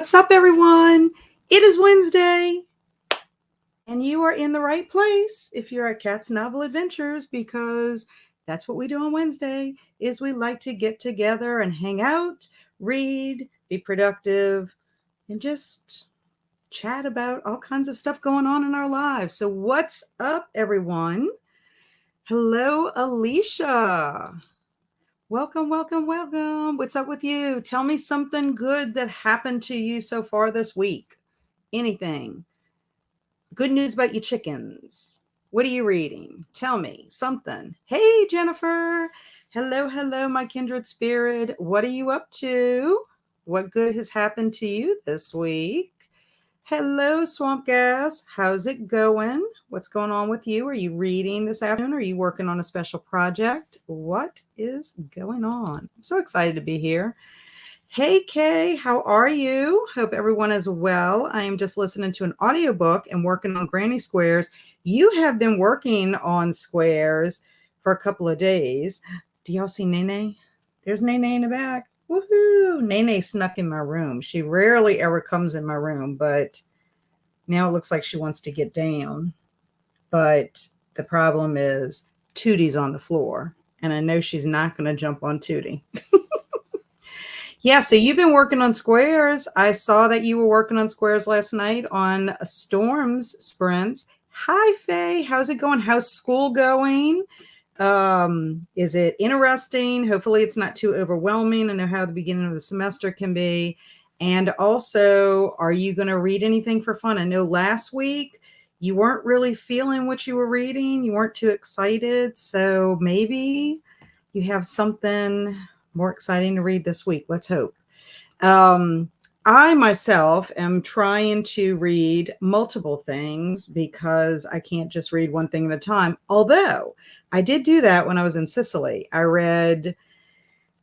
What's up, everyone? It is Wednesday, and you are in the right place if you're at Cat's Novel Adventures, because that's what we do on Wednesday, is we like to get together and hang out, read, be productive, and just chat about all kinds of stuff going on in our lives. So what's up, everyone? Hello, Alicia. Welcome, welcome, welcome. What's up with you? Tell me something good that happened to you so far this week. Anything. Good news about your chickens. What are you reading? Tell me something. Hey, Jennifer. Hello, hello, my kindred spirit. What are you up to? What good has happened to you this week? Hello, Swamp Gas. How's it going? What's going on with you? Are you reading this afternoon? Are you working on a special project? What is going on? I'm so excited to be here. Hey, Kay, how are you? Hope everyone is well. I am just listening to an audiobook and working on Granny Squares. You have been working on squares for a couple of days. Do y'all see Nene? There's Nene in the back. Woohoo! Nene snuck in my room. She rarely ever comes in my room, but now it looks like she wants to get down. But the problem is Tootie's on the floor, and I know she's not going to jump on Tootie. Yeah, so you've been working on squares. I saw that you were working on squares last night on Storm's sprints. Hi, Faye. How's it going? How's school going? Is it interesting? Hopefully it's not too overwhelming. I know how the beginning of the semester can be. And also, are you going to read anything for fun? I know last week you weren't really feeling what you were reading. You weren't too excited. So maybe you have something more exciting to read this week. Let's hope. I myself am trying to read multiple things because I can't just read one thing at a time. Although I did do that when I was in Sicily. I read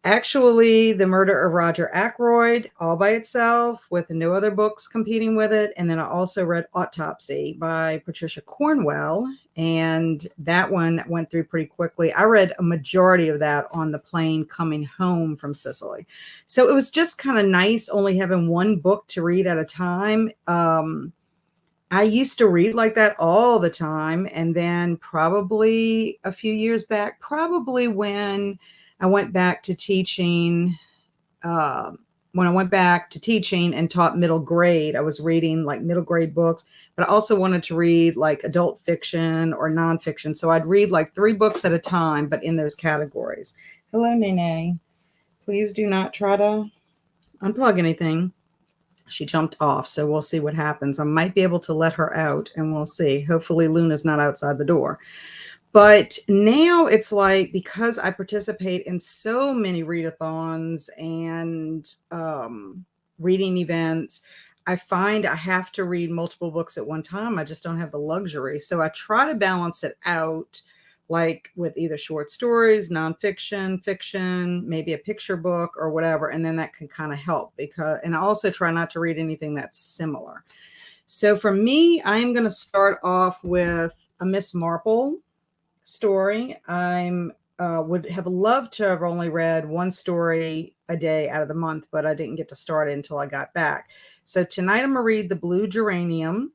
actually The Murder of Roger Ackroyd all by itself with no other books competing with it. And then I also read Autopsy by Patricia Cornwell. And that one went through pretty quickly. I read a majority of that on the plane coming home from Sicily. So it was just kind of nice only having one book to read at a time. I used to read like that all the time. And then probably a few years back, probably when I went back to teaching, and taught middle grade, I was reading like middle grade books, but I also wanted to read like adult fiction or nonfiction. So I'd read like 3 books at a time, but in those categories. Hello, Nene. Please do not try to unplug anything. She jumped off, so we'll see what happens. I might be able to let her out, and we'll see. Hopefully Luna's not outside the door. But now it's like, because I participate in so many readathons and reading events, I find I have to read multiple books at one time. I just don't have the luxury. So I try to balance it out, like with either short stories, nonfiction, fiction, maybe a picture book or whatever. And then that can kind of help and I also try not to read anything that's similar. So for me, I'm going to start off with a Miss Marple story. I would have loved to have only read one story a day out of the month, but I didn't get to start it until I got back. So tonight I'm going to read The Blue Geranium.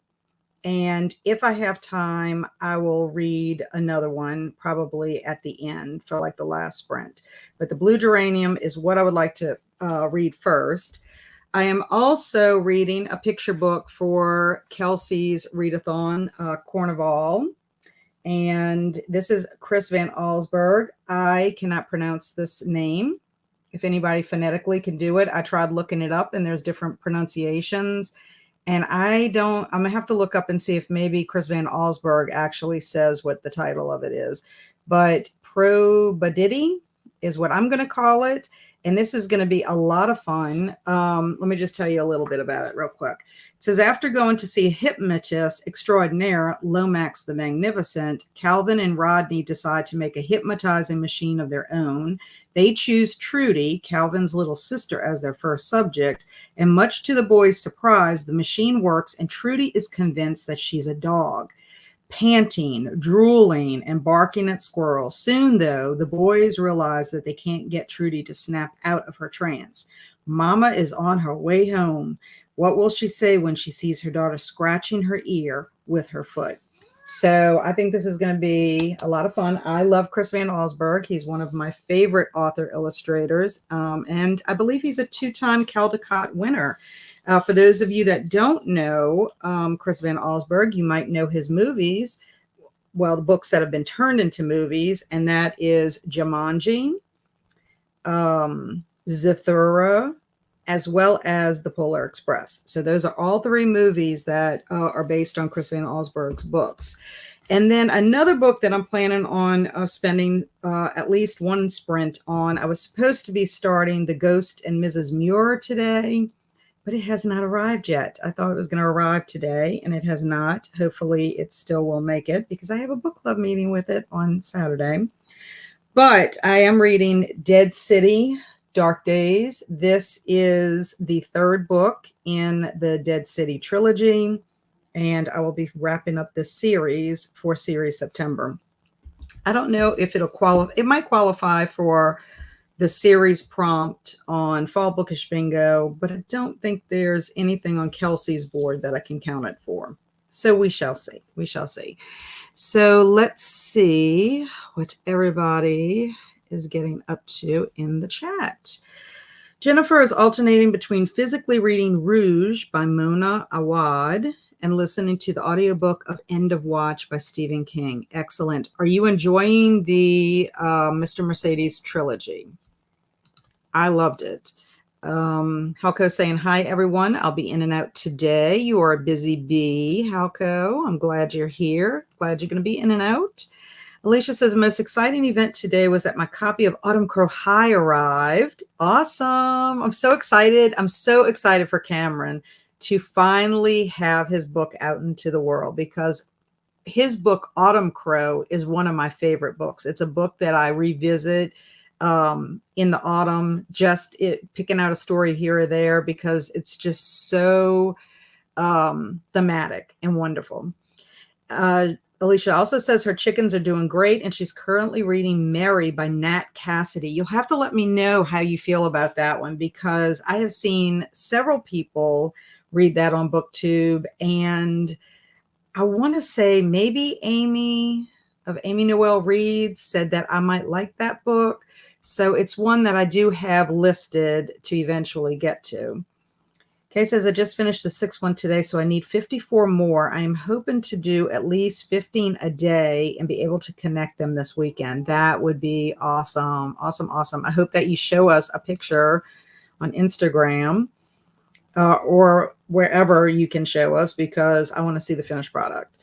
And if I have time, I will read another one probably at the end for like the last sprint. But The Blue Geranium is what I would like to read first. I am also reading a picture book for Kelsey's readathon, Cornival. And this is Chris Van Allsburg. I cannot pronounce this name. If anybody phonetically can do it, I tried looking it up and there's different pronunciations. And I'm going to have to look up and see if maybe Chris Van Allsburg actually says what the title of it is. But Probidity is what I'm going to call it. And this is going to be a lot of fun. Let me just tell you a little bit about it real quick. It says, after going to see hypnotist extraordinaire Lomax the Magnificent, Calvin and Rodney decide to make a hypnotizing machine of their own. They choose Trudy, Calvin's little sister, as their first subject. And much to the boys' surprise, the machine works and Trudy is convinced that she's a dog. Panting, drooling, and barking at squirrels. Soon, though, the boys realize that they can't get Trudy to snap out of her trance. Mama is on her way home. What will she say when she sees her daughter scratching her ear with her foot? So I think this is going to be a lot of fun. I love Chris Van Allsburg. He's one of my favorite author illustrators. And I believe he's a 2-time Caldecott winner. For those of you that don't know Chris Van Allsburg, you might know his movies. Well, the books that have been turned into movies, and that is Jumanji, Zathura, as well as The Polar Express. So those are all 3 movies that are based on Chris Van Allsburg's books. And then another book that I'm planning on spending at least one sprint on, I was supposed to be starting The Ghost and Mrs. Muir today, but it has not arrived yet. I thought it was going to arrive today, and it has not. Hopefully it still will make it because I have a book club meeting with it on Saturday. But I am reading Dead City, Dark Days. This is the 3rd book in the Dead City trilogy, and I will be wrapping up this series for Series September. I don't know if it'll qualify. It might qualify for the series prompt on Fall Bookish Bingo, but I don't think there's anything on Kelsey's board that I can count it for. So we shall see. We shall see. So let's see what everybody is getting up to in the chat. Jennifer is alternating between physically reading Rouge by Mona Awad and listening to the audiobook of End of Watch by Stephen King. Excellent. Are you enjoying the Mr. Mercedes trilogy? I loved it. Halko saying, hi, everyone. I'll be in and out today. You are a busy bee, Halko. I'm glad you're here. Glad you're going to be in and out. Alicia says, the most exciting event today was that my copy of Autumn Crow High arrived. Awesome. I'm so excited. I'm so excited for Cameron to finally have his book out into the world, because his book, Autumn Crow, is one of my favorite books. It's a book that I revisit in the autumn, just picking out a story here or there, because it's just so thematic and wonderful. Alicia also says her chickens are doing great, and she's currently reading Mary by Nat Cassidy. You'll have to let me know how you feel about that one, because I have seen several people read that on BookTube, and I want to say maybe Amy of Amy Noel Reads said that I might like that book. So it's one that I do have listed to eventually get to. Kay says, I just finished the 6th one today, so I need 54 more. I am hoping to do at least 15 a day and be able to connect them this weekend. That would be awesome. Awesome, awesome. I hope that you show us a picture on Instagram or wherever you can show us, because I want to see the finished product.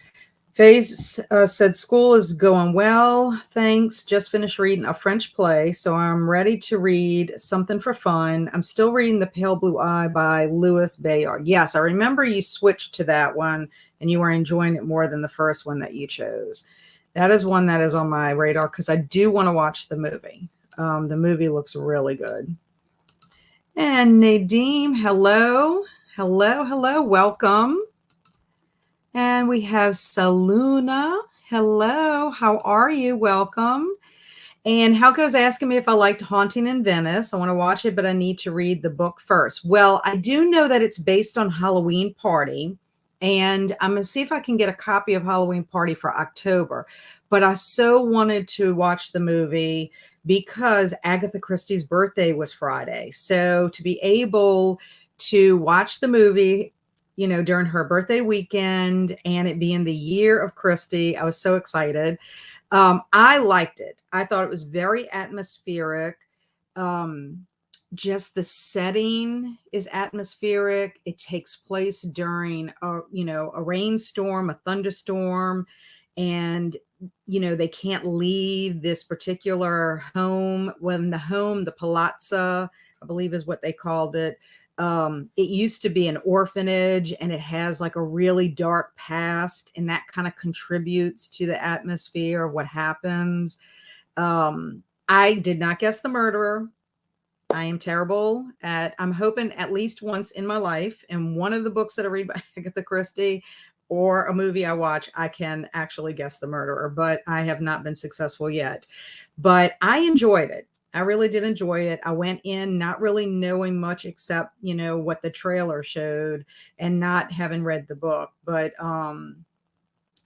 Faze said, school is going well, thanks. Just finished reading a French play, so I'm ready to read something for fun. I'm still reading The Pale Blue Eye by Louis Bayard. Yes, I remember you switched to that one, and you were enjoying it more than the first one that you chose. That is one that is on my radar, because I do want to watch the movie. The movie looks really good. And Nadeem, hello. Hello, hello, welcome. And we have Saluna. Hello, how are you? Welcome. And Halko's asking me if I liked Haunting in Venice. I want to watch it, but I need to read the book first. Well, I do know that it's based on Halloween Party, and I'm going to see if I can get a copy of Halloween Party for October. But I so wanted to watch the movie because Agatha Christie's birthday was Friday. So to be able to watch the movie, you know, during her birthday weekend, and it being the year of Christie, I was so excited. I liked it. I thought it was very atmospheric. Just the setting is atmospheric. It takes place during a rainstorm, a thunderstorm, and they can't leave this particular home. When the palazzo, I believe is what they called it. It used to be an orphanage, and it has like a really dark past, and that kind of contributes to the atmosphere of what happens. I did not guess the murderer. I am terrible I'm hoping at least once in my life, in one of the books that I read by Agatha Christie or a movie I watch, I can actually guess the murderer, but I have not been successful yet. But I enjoyed it. I really did enjoy it. I went in not really knowing much except, what the trailer showed and not having read the book. But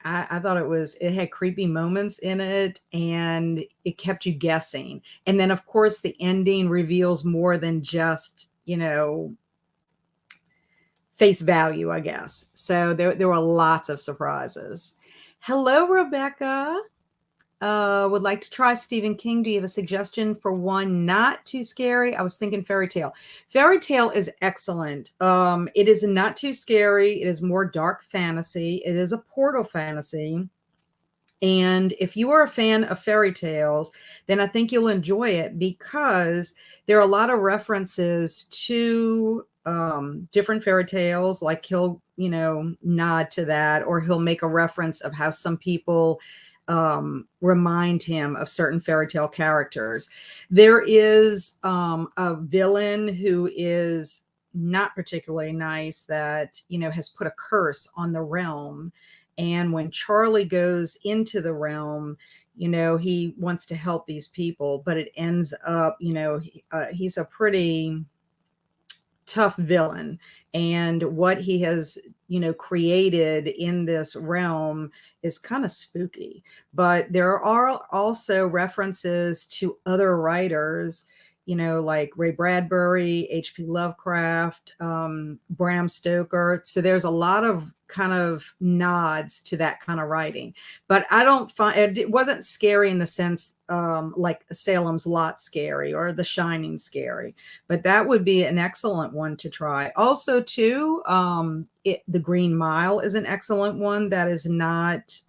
I thought it had creepy moments in it and it kept you guessing. And then, of course, the ending reveals more than just, face value, I guess. So there were lots of surprises. Hello, Rebecca. Would like to try Stephen King. Do you have a suggestion for one not too scary? I was thinking fairy tale. Fairy tale is excellent. It is not too scary. It is more dark fantasy. It is a portal fantasy. And if you are a fan of fairy tales, then I think you'll enjoy it because there are a lot of references to different fairy tales. Like he'll, nod to that, or he'll make a reference of how some people remind him of certain fairy tale characters. There is a villain who is not particularly nice that, has put a curse on the realm. And when Charlie goes into the realm, he wants to help these people, but it ends up, he's a pretty tough villain. And what he has, created in this realm is kind of spooky. But there are also references to other writers, like Ray Bradbury, H.P. Lovecraft, Bram Stoker. So there's a lot of kind of nods to that kind of writing. But I don't find it wasn't scary in the sense like Salem's Lot scary or The Shining scary. But that would be an excellent one to try. Also, too, The Green Mile is an excellent one that is not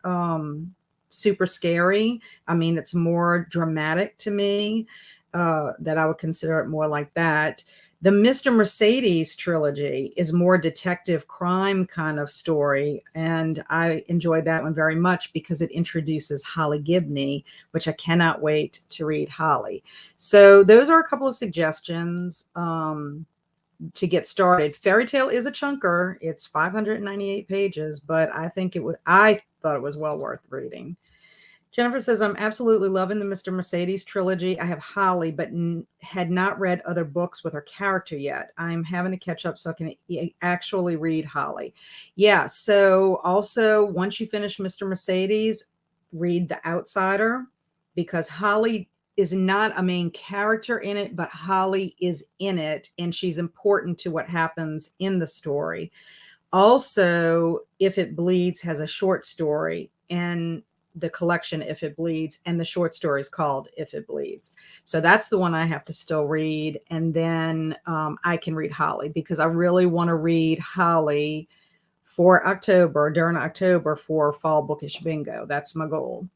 super scary. I mean, it's more dramatic to me. That I would consider it more like that. The Mr. Mercedes trilogy is more detective crime kind of story. And I enjoyed that one very much because it introduces Holly Gibney, which I cannot wait to read Holly. So those are a couple of suggestions to get started. Fairy Tale is a chunker. It's 598 pages, but I thought it was well worth reading. Jennifer says, I'm absolutely loving the Mr. Mercedes trilogy. I have Holly, but had not read other books with her character yet. I'm having to catch up so I can actually read Holly. Yeah, so also once you finish Mr. Mercedes, read The Outsider, because Holly is not a main character in it, but Holly is in it, and she's important to what happens in the story. Also, If It Bleeds has a short story, and the collection If It Bleeds, and the short story is called If It Bleeds. So that's the one I have to still read. And then I can read Holly because I really want to read Holly for during October for Fall Bookish Bingo. That's my goal.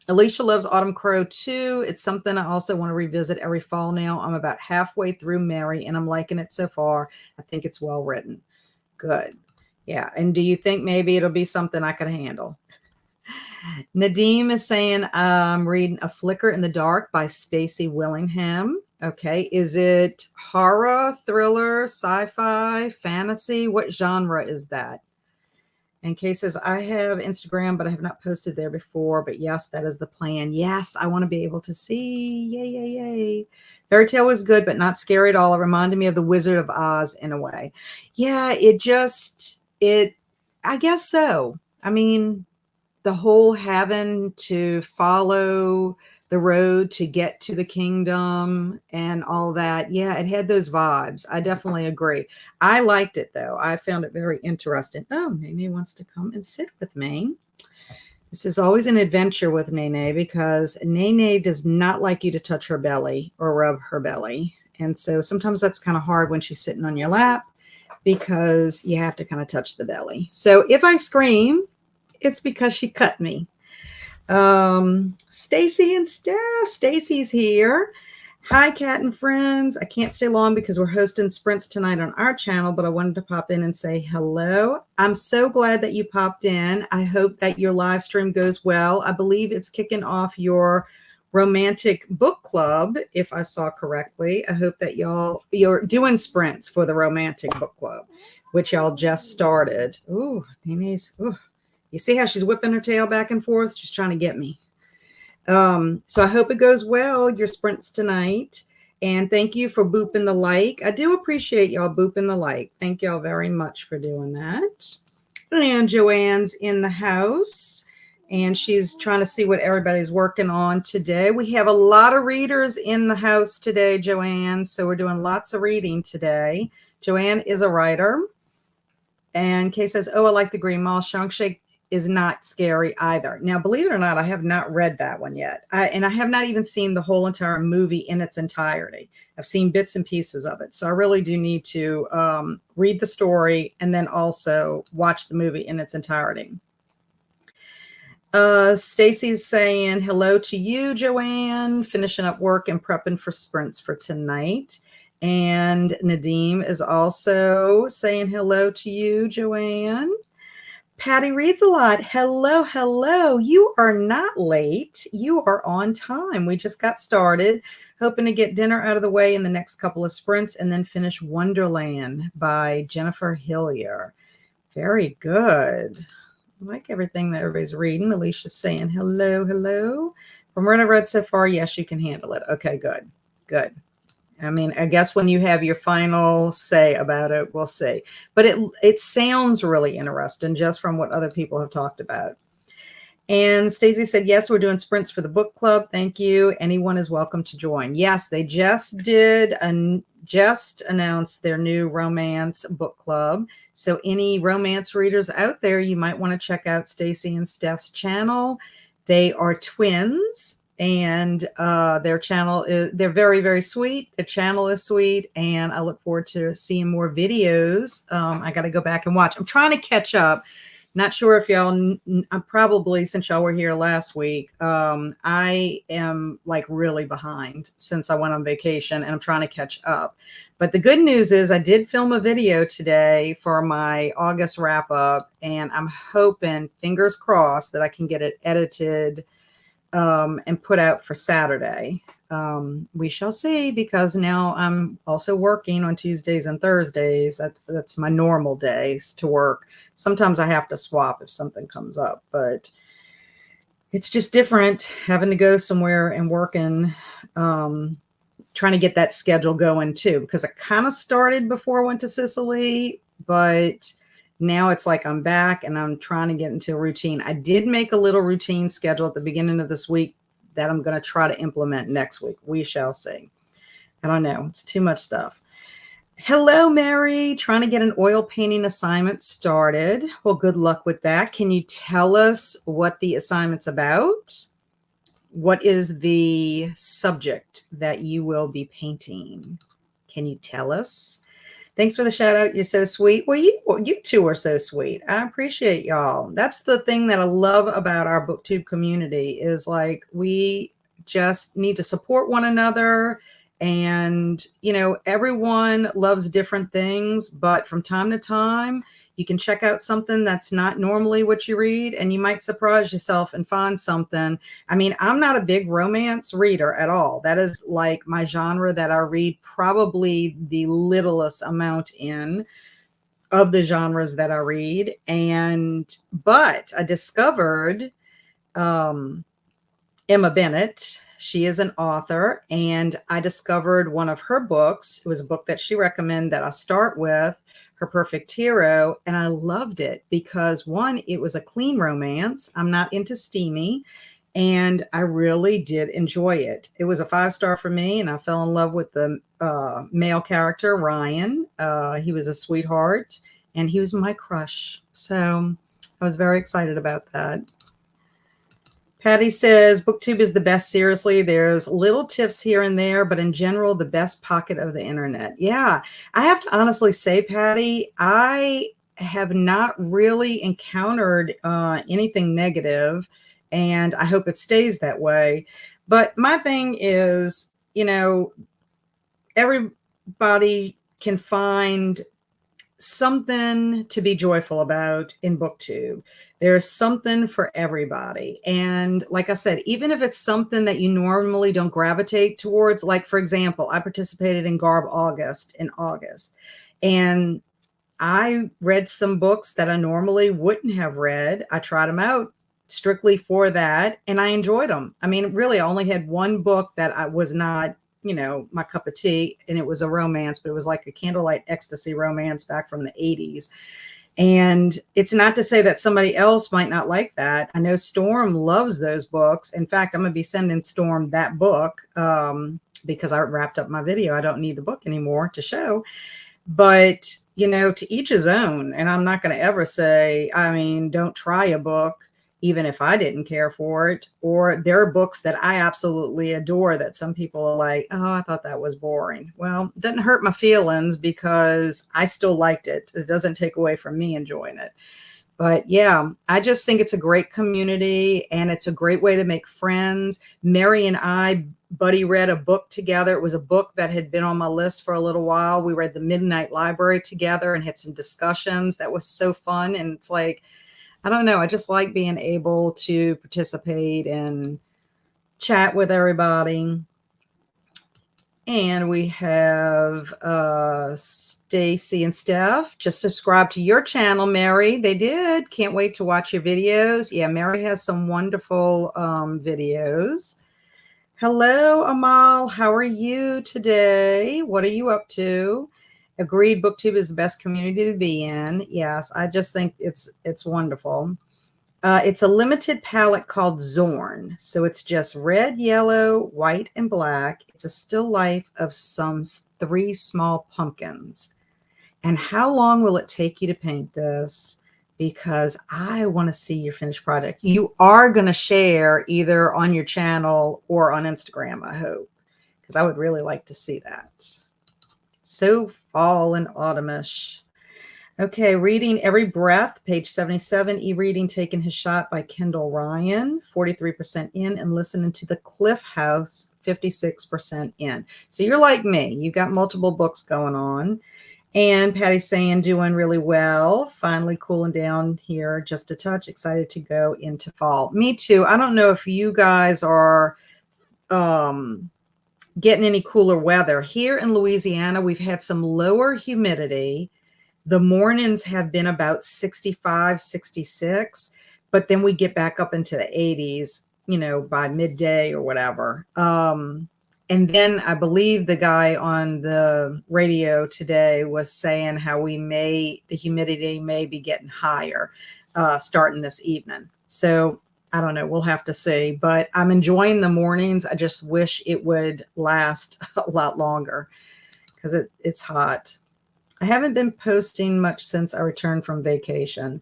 Alicia loves Autumn Crow too. It's something I also want to revisit every fall now. I'm about halfway through Mary and I'm liking it so far. I think it's well written. Good. Yeah. And do you think maybe it'll be something I could handle? Nadeem is saying, I'm reading A Flicker in the Dark by Stacy Willingham. Okay. Is it horror, thriller, sci-fi, fantasy? What genre is that? And Kay says, I have Instagram, but I have not posted there before. But yes, that is the plan. Yes, I want to be able to see. Yay, yay, yay. Fairy Tale was good, but not scary at all. It reminded me of The Wizard of Oz in a way. Yeah, I guess so. I mean, the whole having to follow the road to get to the kingdom and all that. Yeah, it had those vibes. I definitely agree. I liked it, though. I found it very interesting. Oh, Nene wants to come and sit with me. This is always an adventure with Nene because Nene does not like you to touch her belly or rub her belly. And so sometimes that's kind of hard when she's sitting on your lap because you have to kind of touch the belly. So if I scream, it's because she cut me. Stacy and Steph. Stacy's here. Hi, Cat and friends. I can't stay long because we're hosting sprints tonight on our channel, but I wanted to pop in and say hello. I'm so glad that you popped in. I hope that your live stream goes well. I believe it's kicking off your romantic book club, if I saw correctly. I hope that you're doing sprints for the romantic book club, which y'all just started. Ooh, Nene's. Ooh. You see how she's whipping her tail back and forth? She's trying to get me. So I hope it goes well, your sprints tonight. And thank you for booping the like. I do appreciate y'all booping the like. Thank y'all very much for doing that. And Joanne's in the house, and she's trying to see what everybody's working on today. We have a lot of readers in the house today, Joanne, so we're doing lots of reading today. Joanne is a writer. And Kay says, oh, I like the Green Mall. Shang-Chi is not scary either. Now, believe it or not, I have not read that one yet. And I have not even seen the whole entire movie in its entirety. I've seen bits and pieces of it. So I really do need to read the story and then also watch the movie in its entirety. Stacy's saying hello to you, Joanne, finishing up work and prepping for sprints for tonight. And Nadeem is also saying hello to you, Joanne. Patty reads a lot. Hello, hello. You are not late. You are on time. We just got started, hoping to get dinner out of the way in the next couple of sprints and then finish Wonderland by Jennifer Hillier. Very good. I like everything that everybody's reading. Alicia's saying hello, hello. From what I read so far, yes, you can handle it. Okay, good, good. I mean, I guess when you have your final say about it, we'll see. But it sounds really interesting just from what other people have talked about. And Stacey said, yes, we're doing sprints for the book club. Thank you. Anyone is welcome to join. Yes, they just did and just announced their new romance book club. So any romance readers out there, you might want to check out Stacey and Steph's channel. They are twins. And their channel is, they're very, very sweet. Their channel is sweet. And I look forward to seeing more videos. I got to go back and watch. I'm trying to catch up. Not sure if y'all, I'm probably, since y'all were here last week, I am like really behind since I went on vacation and I'm trying to catch up. But the good news is I did film a video today for my August wrap up. And I'm hoping, fingers crossed, that I can get it edited and put out for Saturday. We shall see, because now I'm also working on Tuesdays and Thursdays. That's my normal days to work. Sometimes I have to swap if something comes up, but it's just different having to go somewhere and working, trying to get that schedule going too, because I kind of started before I went to Sicily, but now it's like I'm back and I'm trying to get into a routine. I did make a little routine schedule at the beginning of this week that I'm going to try to implement next week. We shall see. I don't know. It's too much stuff. Hello, Mary. Trying to get an oil painting assignment started. Well, good luck with that. Can you tell us what the assignment's about? What is the subject that you will be painting? Can you tell us? Thanks for the shout out. You're so sweet. Well, you two are so sweet. I appreciate y'all. That's the thing that I love about our BookTube community is like we just need to support one another. And, you know, everyone loves different things, but from time to time, you can check out something that's not normally what you read, and you might surprise yourself and find something. I mean, I'm not a big romance reader at all. That is like my genre that I read probably the littlest amount in of the genres that I read. But I discovered Emma Bennett. She is an author, and I discovered one of her books. It was a book that she recommended that I start with, Her Perfect Hero, and I loved it because, one, it was a clean romance. I'm not into steamy, and I really did enjoy it. It was a 5-star for me, and I fell in love with the male character, Ryan. He was a sweetheart, and he was my crush. So I was very excited about that. Patty says, BookTube is the best. Seriously, there's little tips here and there, but in general, the best pocket of the internet. Yeah, I have to honestly say, Patty, I have not really encountered anything negative, and I hope it stays that way. But my thing is, you know, everybody can find something to be joyful about in BookTube. There's something for everybody. And like I said, even if it's something that you normally don't gravitate towards, like for example, I participated in Garb August in August, and I read some books that I normally wouldn't have read. I tried them out strictly for that, and I enjoyed them. I mean, really, I only had one book that I was not, my cup of tea, and it was a romance, but it was like a candlelight ecstasy romance back from the 80s. And it's not to say that somebody else might not like that. I know Storm loves those books. In fact, I'm going to be sending Storm that book because I wrapped up my video. I don't need the book anymore to show. But, to each his own. And I'm not going to ever say, I mean, don't try a book, even if I didn't care for it. Or there are books that I absolutely adore that some people are like, oh, I thought that was boring. Well, it doesn't hurt my feelings because I still liked it. It doesn't take away from me enjoying it. But yeah, I just think it's a great community and it's a great way to make friends. Mary and I buddy read a book together. It was a book that had been on my list for a little while. We read The Midnight Library together and had some discussions. That was so fun. And it's like, I don't know, I just like being able to participate and chat with everybody. And we have Stacy and Steph just subscribe to your channel, Mary. They did. Can't wait to watch your videos. Yeah, Mary has some wonderful videos. Hello, Amal. How are you today? What are you up to? Agreed, BookTube is the best community to be in. Yes, I just think it's wonderful. It's a limited palette called Zorn. So it's just red, yellow, white, and black. It's a still life of some 3 small pumpkins. And how long will it take you to paint this? Because I want to see your finished product. You are going to share either on your channel or on Instagram, I hope, because I would really like to see that. So fall and autumnish. Okay, Reading Every Breath, page 77, e-reading Taking His Shot by Kendall Ryan, 43% in, and Listening to the Cliff House, 56% in. So you're like me. You got multiple books going on. And Patty's saying doing really well. Finally cooling down here just a touch. Excited to go into fall. Me too. I don't know if you guys are getting any cooler weather. Here in Louisiana, we've had some lower humidity. The mornings have been about 65, 66, but then we get back up into the 80s, by midday or whatever. And then I believe the guy on the radio today was saying how the humidity may be getting higher starting this evening. So I don't know. We'll have to see. But I'm enjoying the mornings. I just wish it would last a lot longer because it's hot. I haven't been posting much since I returned from vacation.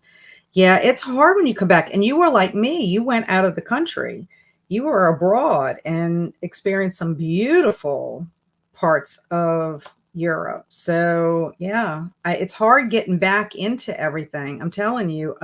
Yeah, it's hard when you come back. And you were like me. You went out of the country. You were abroad and experienced some beautiful parts of Europe. So yeah, it's hard getting back into everything. I'm telling you,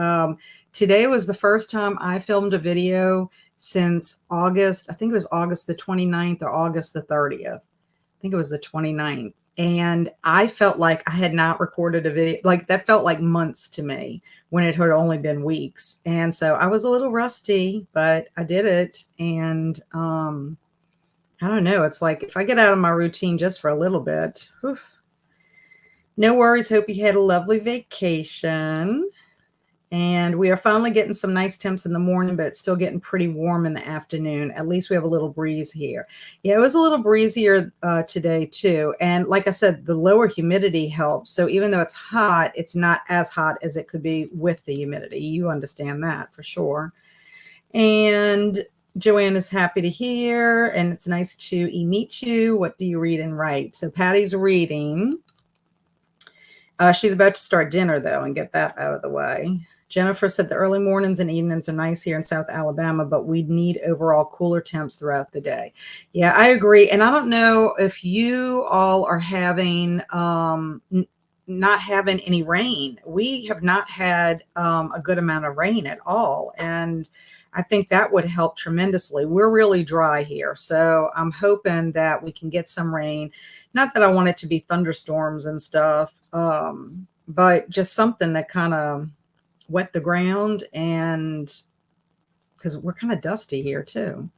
today was the first time I filmed a video since August. I think it was August the 29th or August the 30th. I think it was the 29th. And I felt like I had not recorded a video. Like that felt like months to me when it had only been weeks. And so I was a little rusty, but I did it. And I don't know. It's like if I get out of my routine just for a little bit, whew. No worries. Hope you had a lovely vacation. And we are finally getting some nice temps in the morning, but it's still getting pretty warm in the afternoon. At least we have a little breeze here. Yeah, it was a little breezier today too. And like I said, the lower humidity helps. So even though it's hot, it's not as hot as it could be with the humidity. You understand that for sure. And Joanne is happy to hear, and it's nice to meet you. What do you read and write? So Patty's reading. She's about to start dinner though and get that out of the way. Jennifer said the early mornings and evenings are nice here in South Alabama, but we need overall cooler temps throughout the day. Yeah, I agree. And I don't know if you all are having, not having any rain. We have not had a good amount of rain at all. And I think that would help tremendously. We're really dry here. So I'm hoping that we can get some rain. Not that I want it to be thunderstorms and stuff, but just something that kind of wet the ground, and because we're kind of dusty here too.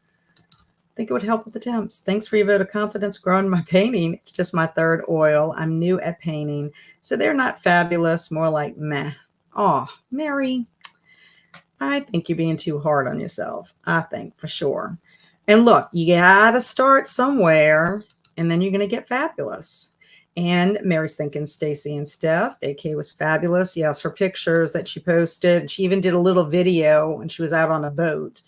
I think it would help with the temps. Thanks for your vote of confidence growing my painting. It's just my 3rd oil. I'm new at painting. So they're not fabulous, more like meh. Oh, Mary, I think you're being too hard on yourself. I think for sure. And look, you gotta start somewhere, and then you're gonna get fabulous. And Mary's thinking Stacy and Steph. AK was fabulous. Yes, her pictures that she posted. She even did a little video when she was out on a boat.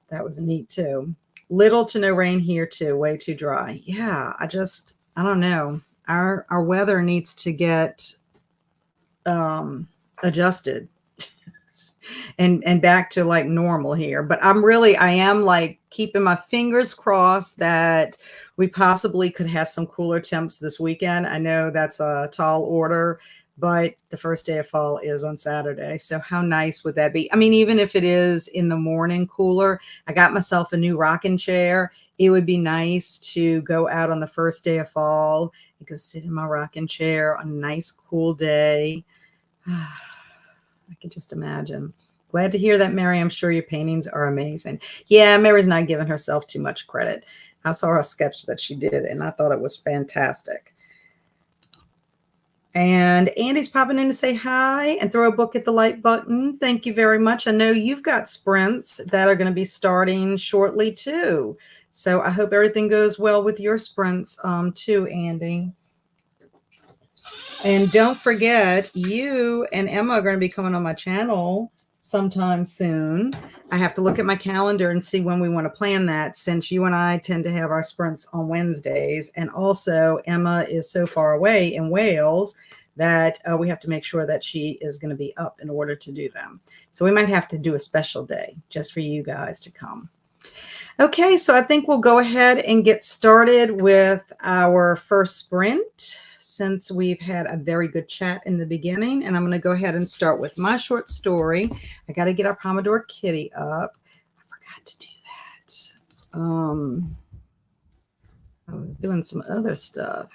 That was neat too. Little to no rain here too. Way too dry. Yeah, I don't know. Our weather needs to get adjusted and back to like normal here. But I am like keeping my fingers crossed that we possibly could have some cooler temps this weekend. I know that's a tall order, but the first day of fall is on Saturday. So how nice would that be? I mean, even if it is in the morning cooler, I got myself a new rocking chair. It would be nice to go out on the first day of fall and go sit in my rocking chair on a nice cool day. I can just imagine. Glad to hear that, Mary. I'm sure your paintings are amazing. Yeah, Mary's not giving herself too much credit. I saw a sketch that she did, and I thought it was fantastic. And Andy's popping in to say hi and throw a book at the like button. Thank you very much. I know you've got sprints that are going to be starting shortly, too. So I hope everything goes well with your sprints, too, Andy. And don't forget, you and Emma are going to be coming on my channel sometime soon. I have to look at my calendar and see when we want to plan that, since you and I tend to have our sprints on Wednesdays. And also, Emma is so far away in Wales that we have to make sure that she is going to be up in order to do them. So we might have to do a special day just for you guys to come. Okay, so I think we'll go ahead and get started with our first sprint, since we've had a very good chat in the beginning. And I'm going to go ahead and start with my short story. I got to get our Pomodoro Kitty up. I forgot to do that. I was doing some other stuff.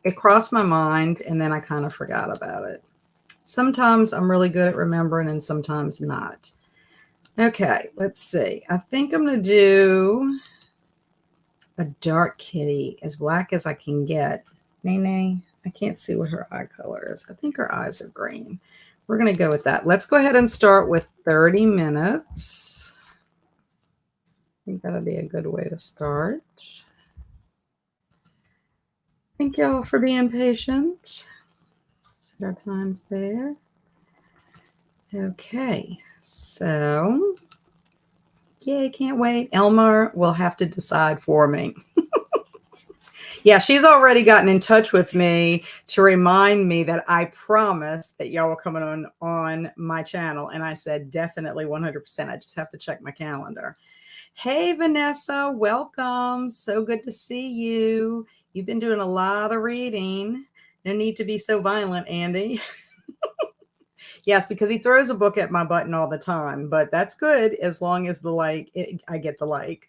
It crossed my mind, and then I kind of forgot about it. Sometimes I'm really good at remembering, and sometimes not. Okay, let's see. I think I'm going to do a dark kitty, as black as I can get. Nene, I can't see what her eye color is. I think her eyes are green. We're going to go with that. Let's go ahead and start with 30 minutes. I think that'll be a good way to start. Thank y'all for being patient. Set our times there. Okay, so yay, can't wait. Elmer will have to decide for me. Yeah, she's already gotten in touch with me to remind me that I promised that y'all were coming on my channel. And I said, definitely 100%. I just have to check my calendar. Hey, Vanessa, welcome. So good to see you. You've been doing a lot of reading. No need to be so violent, Andy. Yes, because he throws a book at my button all the time, but that's good as long as I get the like.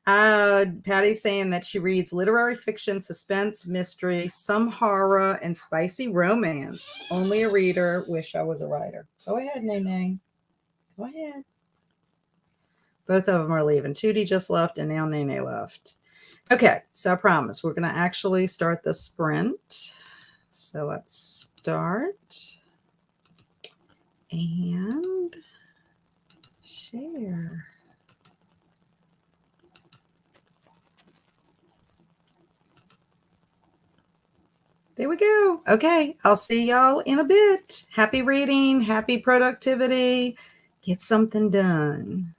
Patty's saying that she reads literary fiction, suspense, mystery, some horror, and spicy romance. Only a reader. Wish I was a writer. Go ahead, Nene. Go ahead. Both of them are leaving. Tootie just left, and now Nene left. Okay, so I promise we're going to actually start the sprint. So let's start and share. There we go. Okay, I'll see y'all in a bit. Happy reading, happy productivity. Get something done.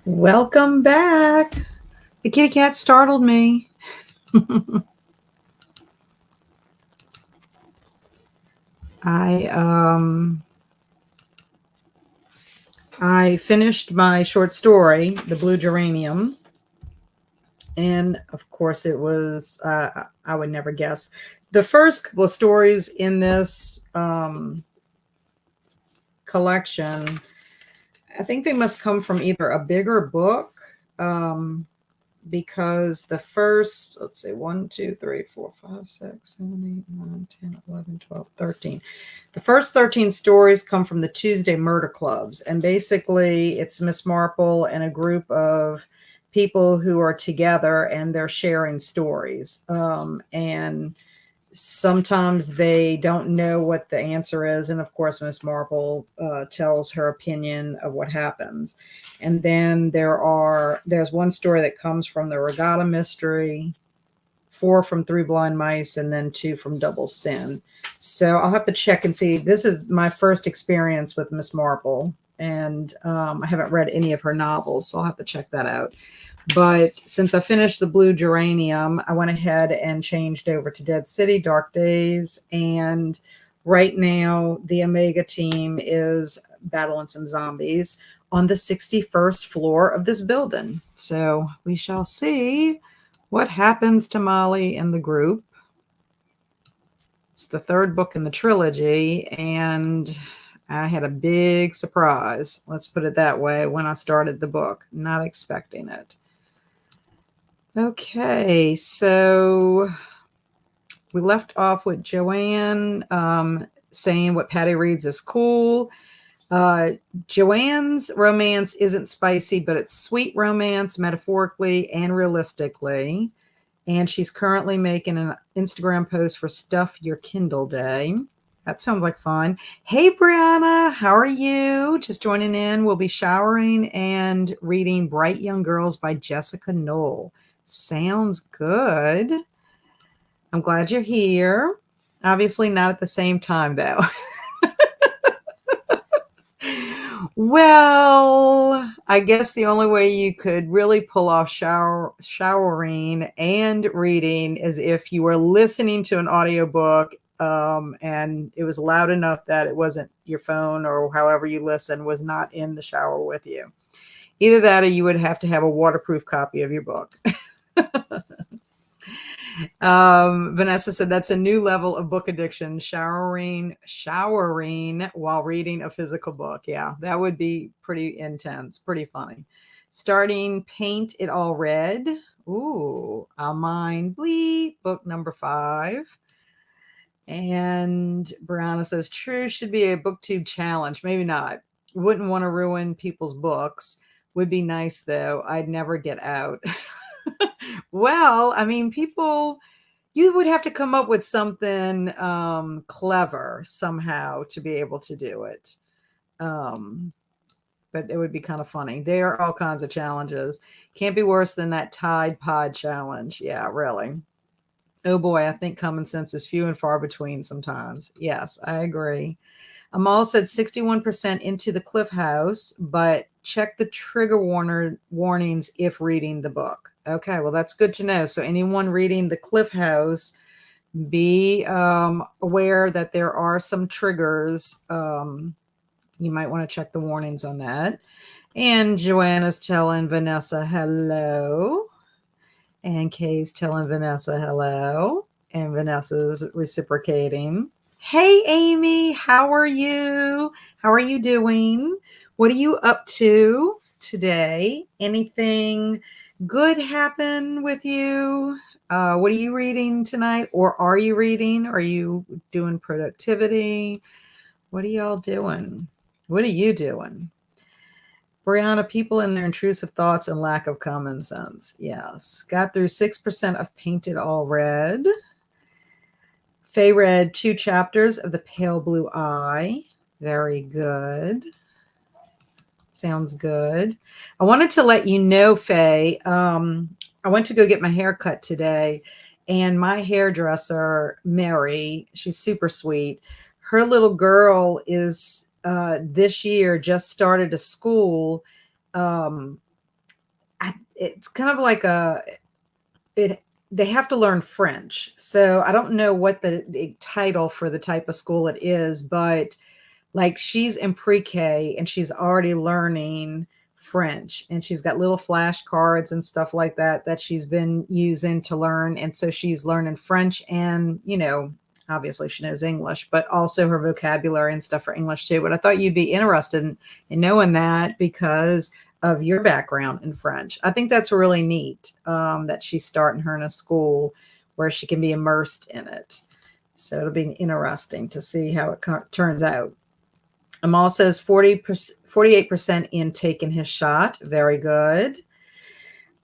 Welcome back. The kitty cat startled me. I finished my short story, The Blue Geranium, and of course it was I would never guess. The first couple of stories in this collection, I think they must come from either a bigger book, because the first, let's see, 1, 2, 3, 4, 5, 6, 7, 8, 9, 10, 11, 12, 13. The first 13 stories come from the Tuesday Murder Clubs. And basically, it's Miss Marple and a group of people who are together and they're sharing stories. And sometimes they don't know what the answer is, and of course Miss Marple tells her opinion of what happens. And then there's one story that comes from the Regatta Mystery, 4 from Three Blind Mice, and then 2 from Double Sin. So I'll have to check and see. This is my first experience with Miss Marple, and I haven't read any of her novels, so I'll have to check that out. But since I finished The Blue Geranium, I went ahead and changed over to Dead City, Dark Days. And right now, the Omega team is battling some zombies on the 61st floor of this building. So we shall see what happens to Molly and the group. It's the third book in the trilogy, and I had a big surprise, let's put it that way, when I started the book, not expecting it. Okay, so we left off with Joanne saying what Patty reads is cool. Joanne's romance isn't spicy, but it's sweet romance, metaphorically and realistically. And she's currently making an Instagram post for Stuff Your Kindle Day. That sounds like fun. Hey, Brianna, how are you? Just joining in. We'll be showering and reading Bright Young Girls by Jessica Knoll. Sounds good. I'm glad you're here. Obviously not at the same time, though. Well, I guess the only way you could really pull off showering and reading is if you were listening to an audiobook, and it was loud enough that it wasn't your phone or however you listen was not in the shower with you. Either that or you would have to have a waterproof copy of your book. Vanessa said that's a new level of book addiction, showering while reading a physical book. Yeah, that would be pretty intense, pretty funny. Starting Paint It All Red. Ooh, I'll mind bleep, book number 5. And Brianna says, true, should be a booktube challenge. Maybe not. Wouldn't want to ruin people's books. Would be nice, though. I'd never get out. Well, I mean, people, you would have to come up with something clever somehow to be able to do it. But it would be kind of funny. There are all kinds of challenges. Can't be worse than that Tide Pod challenge. Yeah, really. Oh boy, I think common sense is few and far between sometimes. Yes, I agree. Amal said 61% into the Cliff House, but check the trigger warnings if reading the book. Okay, well, that's good to know. So anyone reading the Cliff House, be aware that there are some triggers. You might want to check the warnings on that. And Joanna's telling Vanessa hello. And Kay's telling Vanessa hello. And Vanessa's reciprocating. Hey, Amy, how are you? How are you doing? What are you up to today? Anything good happen with you? What are you reading tonight? Or are you reading? Are you doing productivity? What are y'all doing? What are you doing? Brianna, people and their intrusive thoughts and lack of common sense. Yes. Got through 6% of Paint It All Red. Faye read 2 chapters of The Pale Blue Eye. Very good. Sounds good. I wanted to let you know, Faye, I went to go get my hair cut today, and my hairdresser, Mary, she's super sweet. Her little girl is this year just started a school it's kind of like they have to learn French. So I don't know what the title for the type of school it is, but like she's in pre-K and she's already learning French, and she's got little flashcards and stuff like that that she's been using to learn. And so she's learning French and, obviously she knows English, but also her vocabulary and stuff for English too. But I thought you'd be interested in knowing that because of your background in French. I think that's really neat that she's starting her in a school where she can be immersed in it. So it'll be interesting to see how it turns out. Amal says 48% in taking his shot. Very good.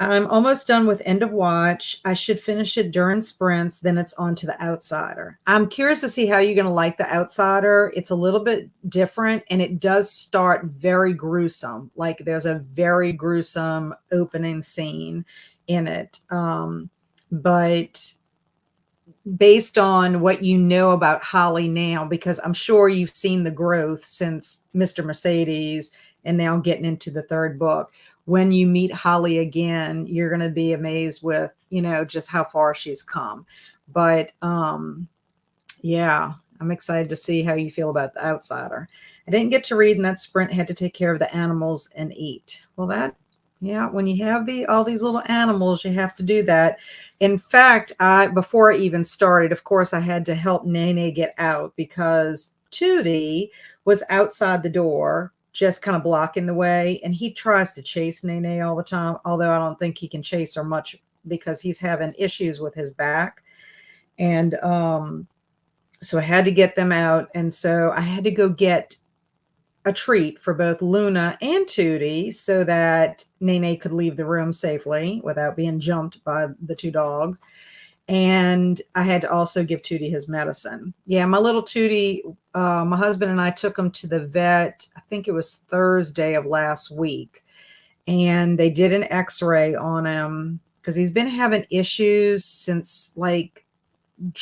I'm almost done with End of Watch. I should finish it during sprints. Then it's on to The Outsider. I'm curious to see how you're going to like The Outsider. It's a little bit different, and it does start very gruesome. Like there's a very gruesome opening scene in it. But based on what you know about Holly now, because I'm sure you've seen the growth since Mr. Mercedes and now getting into the third book. When you meet Holly again, you're going to be amazed with, just how far she's come. But yeah, I'm excited to see how you feel about The Outsider. I didn't get to read in that sprint, had to take care of the animals and eat. Well, when you have all these little animals, you have to do that. In fact, before I even started, of course, I had to help Nene get out because Tootie was outside the door, just kind of blocking the way. And he tries to chase Nene all the time, although I don't think he can chase her much because he's having issues with his back. And so I had to get them out. And so I had to go get a treat for both Luna and Tootie so that Nene could leave the room safely without being jumped by the two dogs. And I had to also give Tootie his medicine. Yeah, my little Tootie, my husband and I took him to the vet, I think it was Thursday of last week. And they did an x-ray on him because he's been having issues since like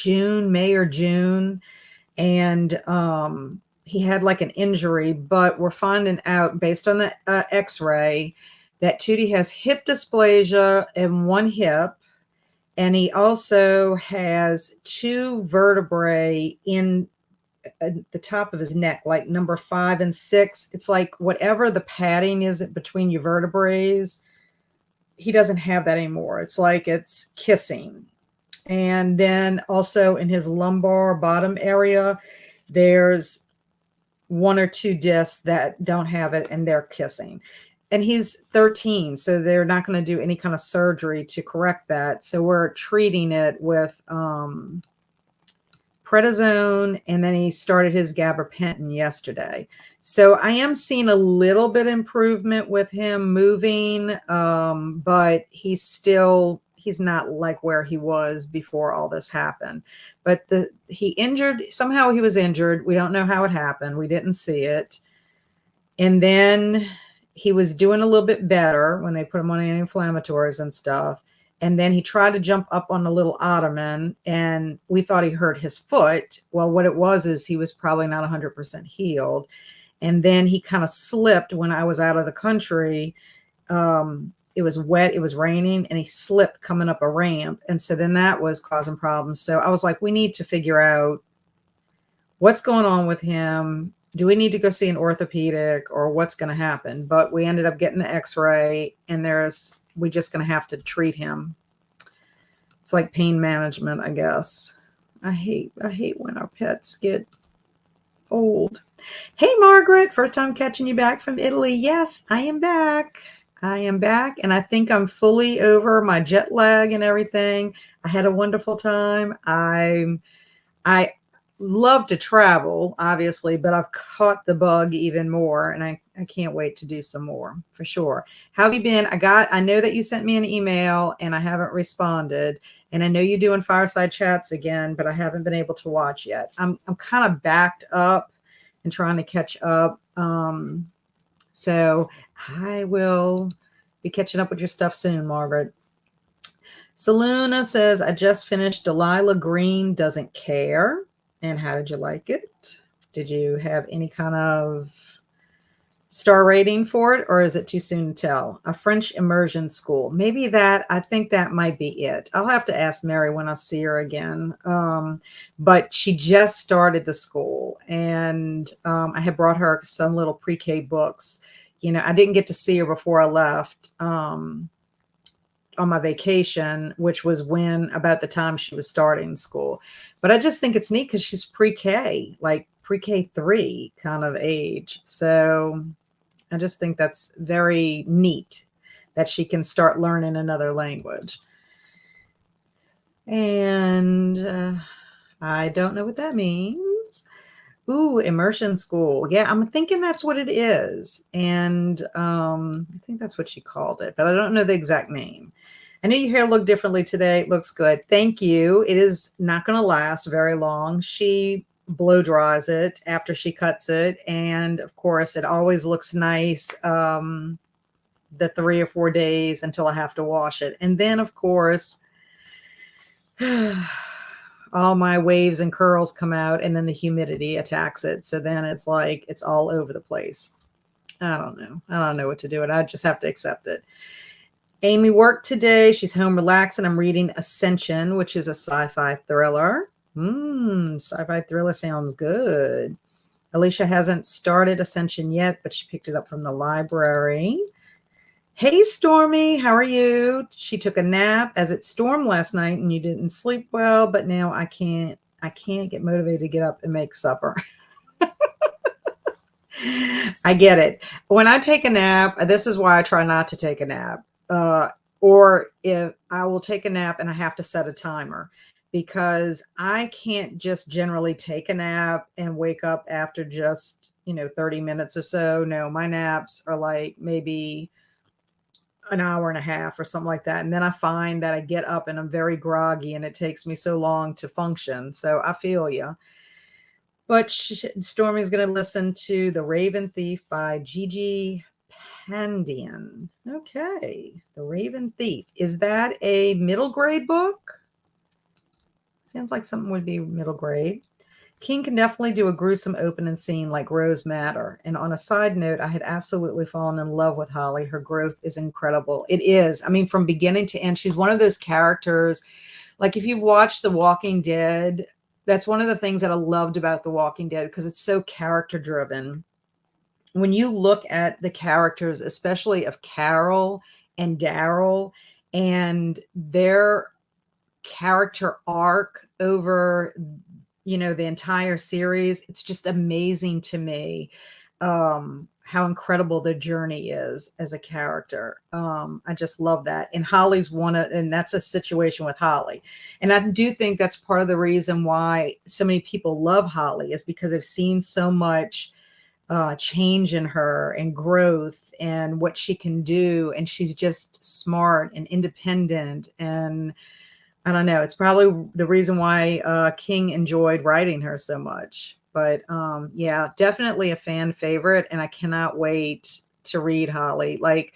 May or June. And he had like an injury, but we're finding out based on the x-ray that Tootie has hip dysplasia in one hip. And he also has two vertebrae in the top of his neck, like number 5 and 6. It's like whatever the padding is between your vertebrae, he doesn't have that anymore. It's like it's kissing. And then also in his lumbar bottom area, there's 1 or 2 discs that don't have it, and they're kissing. And he's 13, so they're not going to do any kind of surgery to correct that. So we're treating it with prednisone, and then he started his gabapentin yesterday. So I am seeing a little bit improvement with him moving, but he's not like where he was before all this happened. But somehow he was injured. We don't know how it happened. We didn't see it. And then he was doing a little bit better when they put him on anti-inflammatories and stuff. And then he tried to jump up on the little ottoman, and we thought he hurt his foot. Well, what it was is he was probably not 100% healed. And then he kind of slipped when I was out of the country. It was wet, it was raining, and he slipped coming up a ramp. And so then that was causing problems. So I was like, we need to figure out what's going on with him. Do we need to go see an orthopedic or what's going to happen? But we ended up getting the x-ray, and we're just going to have to treat him. It's like pain management, I guess. I hate when our pets get old. Hey, Margaret, first time catching you back from Italy. Yes, I am back. And I think I'm fully over my jet lag and everything. I had a wonderful time. I love to travel, obviously, but I've caught the bug even more, and I can't wait to do some more for sure. How have you been? I know that you sent me an email and I haven't responded, and I know you're doing fireside chats again, but I haven't been able to watch yet. I'm kind of backed up and trying to catch up. So I will be catching up with your stuff soon, Margaret. Saluna says, I just finished Delilah Green Doesn't Care. And how did you like it? Did you have any kind of Star rating for it, or is it too soon to tell? A French immersion school. Maybe that, I think that might be it. I'll have to ask Mary when I see her again. But she just started the school, and I had brought her some little pre-K books. You know, I didn't get to see her before I left on my vacation, which was when about the time she was starting school. But I just think it's neat because she's pre-K, like pre-K 3 kind of age. So I just think that's very neat that she can start learning another language. And I don't know what that means. Ooh, immersion school. Yeah, I'm thinking that's what it is. And I think that's what she called it, but I don't know the exact name. I know your hair looked differently today. It looks good. Thank you. It is not going to last very long. She blow dries it after she cuts it. And of course, it always looks nice the 3 or 4 days until I have to wash it. And then, of course, all my waves and curls come out, and then the humidity attacks it. So then it's like it's all over the place. I don't know. I don't know what to do. I just have to accept it. Amy worked today. She's home relaxing. I'm reading Ascension, which is a sci-fi thriller. Sci-fi thriller sounds good. Alicia hasn't started Ascension yet, but she picked it up from the library. Hey, Stormy, how are you? She took a nap as it stormed last night and you didn't sleep well, but now I can't get motivated to get up and make supper. I get it. When I take a nap, this is why I try not to take a nap. Or if I will take a nap and I have to set a timer, because I can't just generally take a nap and wake up after just, 30 minutes or so. No, my naps are like maybe an hour and a half or something like that. And then I find that I get up and I'm very groggy and it takes me so long to function. So I feel you. But Stormy's going to listen to The Raven Thief by Gigi Pandian. Okay. The Raven Thief. Is that a middle grade book? Sounds like something would be middle grade. King can definitely do a gruesome opening scene like Rose Madder. And on a side note, I had absolutely fallen in love with Holly. Her growth is incredible. It is. I mean, from beginning to end, she's one of those characters. Like if you watch The Walking Dead, that's one of the things that I loved about The Walking Dead, because it's so character driven. When you look at the characters, especially of Carol and Daryl and their character arc over the entire series, it's just amazing to me how incredible the journey is as a character. I just love that. And Holly's and that's a situation with Holly. And I do think that's part of the reason why so many people love Holly, is because they've seen so much change in her and growth and what she can do. And she's just smart and independent, and I don't know. It's probably the reason why King enjoyed writing her so much. But yeah, definitely a fan favorite. And I cannot wait to read Holly. Like,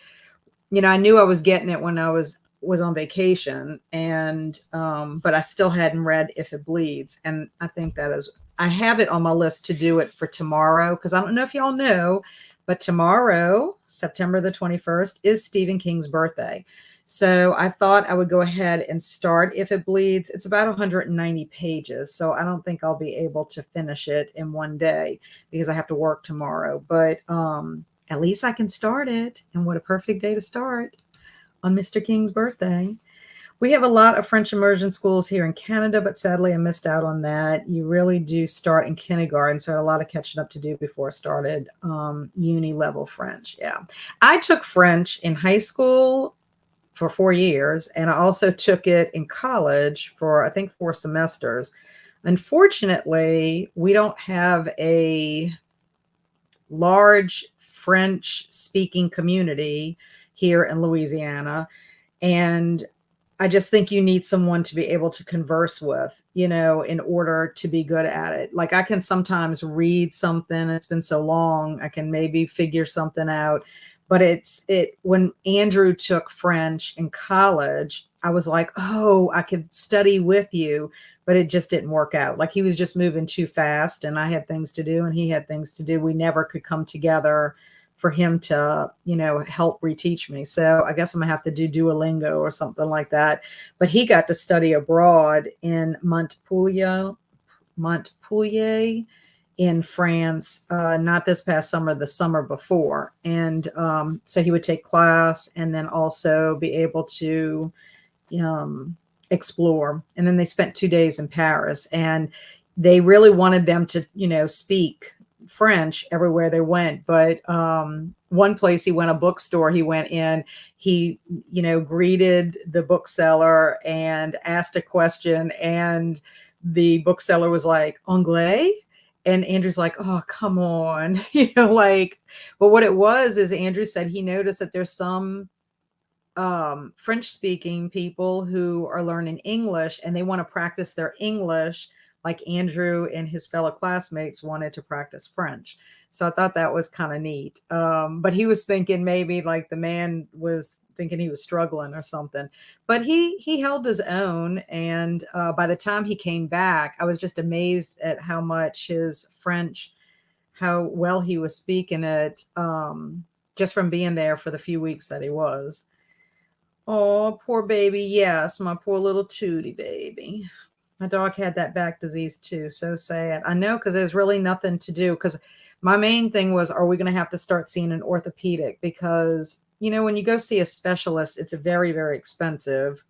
I knew I was getting it when I was on vacation, and but I still hadn't read If It Bleeds. And I think I have it on my list to do it for tomorrow, because I don't know if y'all know, but tomorrow, September the 21st, is Stephen King's birthday. So I thought I would go ahead and start If It Bleeds. It's about 190 pages, so I don't think I'll be able to finish it in one day because I have to work tomorrow. But at least I can start it, and what a perfect day to start on Mr. King's birthday. We have a lot of French immersion schools here in Canada, but sadly I missed out on that. You really do start in kindergarten, so I had a lot of catching up to do before I started uni level French. Yeah, I took French in high school for 4 years, and I also took it in college for, I think, 4 semesters. Unfortunately, we don't have a large French speaking community here in Louisiana, and I just think you need someone to be able to converse with, in order to be good at it. Like I can sometimes read something, it's been so long, I can maybe figure something out. But when Andrew took French in college, I was like, oh, I could study with you, but it just didn't work out. Like he was just moving too fast, and I had things to do and he had things to do. We never could come together for him to, help reteach me. So I guess I'm gonna have to do Duolingo or something like that. But he got to study abroad in Montpellier in France, not this past summer, the summer before. And so he would take class and then also be able to um, explore. And then they spent 2 days in Paris, and they really wanted them to, speak French everywhere they went. But one place he went, a bookstore he went in, he, greeted the bookseller and asked a question, and the bookseller was like, Anglais? And Andrew's like, oh, come on. But what it was is Andrew said he noticed that there's some French speaking people who are learning English and they want to practice their English like Andrew and his fellow classmates wanted to practice French. So I thought that was kind of neat. But he was thinking maybe like the man was thinking he was struggling or something. But he held his own. And by the time he came back, I was just amazed at how much his French, how well he was speaking it, just from being there for the few weeks that he was. Oh, poor baby. Yes, my poor little Tootie baby. My dog had that back disease too. So sad. I know, because there's really nothing to do. Because my main thing was, are we going to have to start seeing an orthopedic? Because, when you go see a specialist, it's very, very expensive.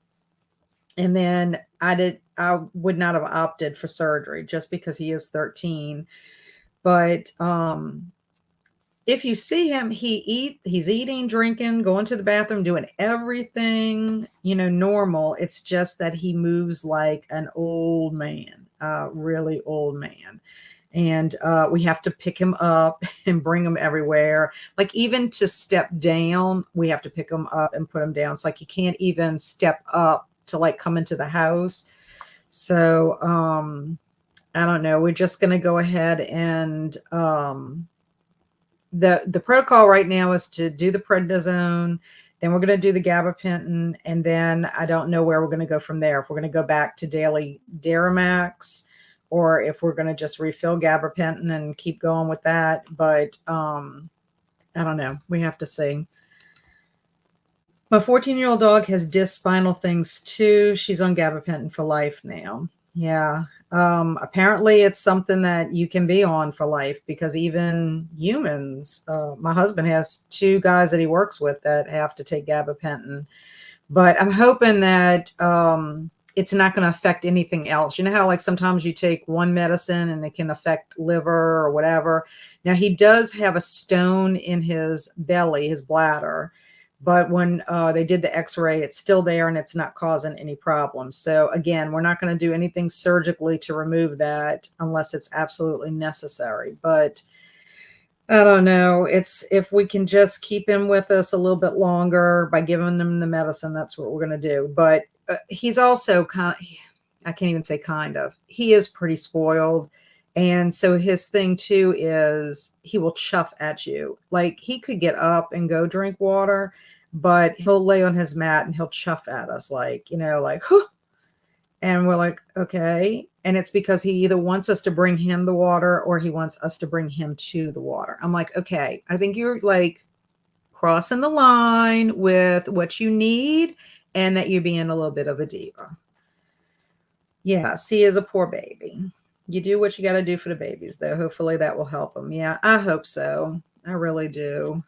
And then I would not have opted for surgery just because he is 13. But if you see him, he's eating, drinking, going to the bathroom, doing everything, normal. It's just that he moves like an old man, really old man. And we have to pick him up and bring him everywhere. Like even to step down, we have to pick him up and put him down. It's like he can't even step up to like come into the house. So I don't know. We're just going to go ahead and the protocol right now is to do the prednisone, then we're going to do the gabapentin, and then I don't know where we're going to go from there. If we're going to go back to daily Daramax, or if we're going to just refill gabapentin and keep going with that. But I don't know. We have to see. My 14-year-old dog has disc spinal things too. She's on gabapentin for life now. Yeah. Apparently it's something that you can be on for life, because even humans, my husband has 2 guys that he works with that have to take gabapentin. But I'm hoping that it's not going to affect anything else. You know how like sometimes you take one medicine and it can affect liver or whatever. Now he does have a stone in his belly, his bladder. But when they did the x-ray, it's still there and it's not causing any problems. So again, we're not going to do anything surgically to remove that unless it's absolutely necessary. But I don't know. It's if we can just keep him with us a little bit longer by giving him the medicine, that's what we're going to do. But he's also I can't even say kind of, he is pretty spoiled. And so his thing too is he will chuff at you. Like he could get up and go drink water, but he'll lay on his mat and he'll chuff at us like, like, huh. And we're like, okay. And it's because he either wants us to bring him the water or he wants us to bring him to the water. I'm like, okay, I think you're like crossing the line with what you need and that you're being a little bit of a diva. Yeah, C is a poor baby. You do what you got to do for the babies, though. Hopefully that will help them. Yeah, I hope so. I really do.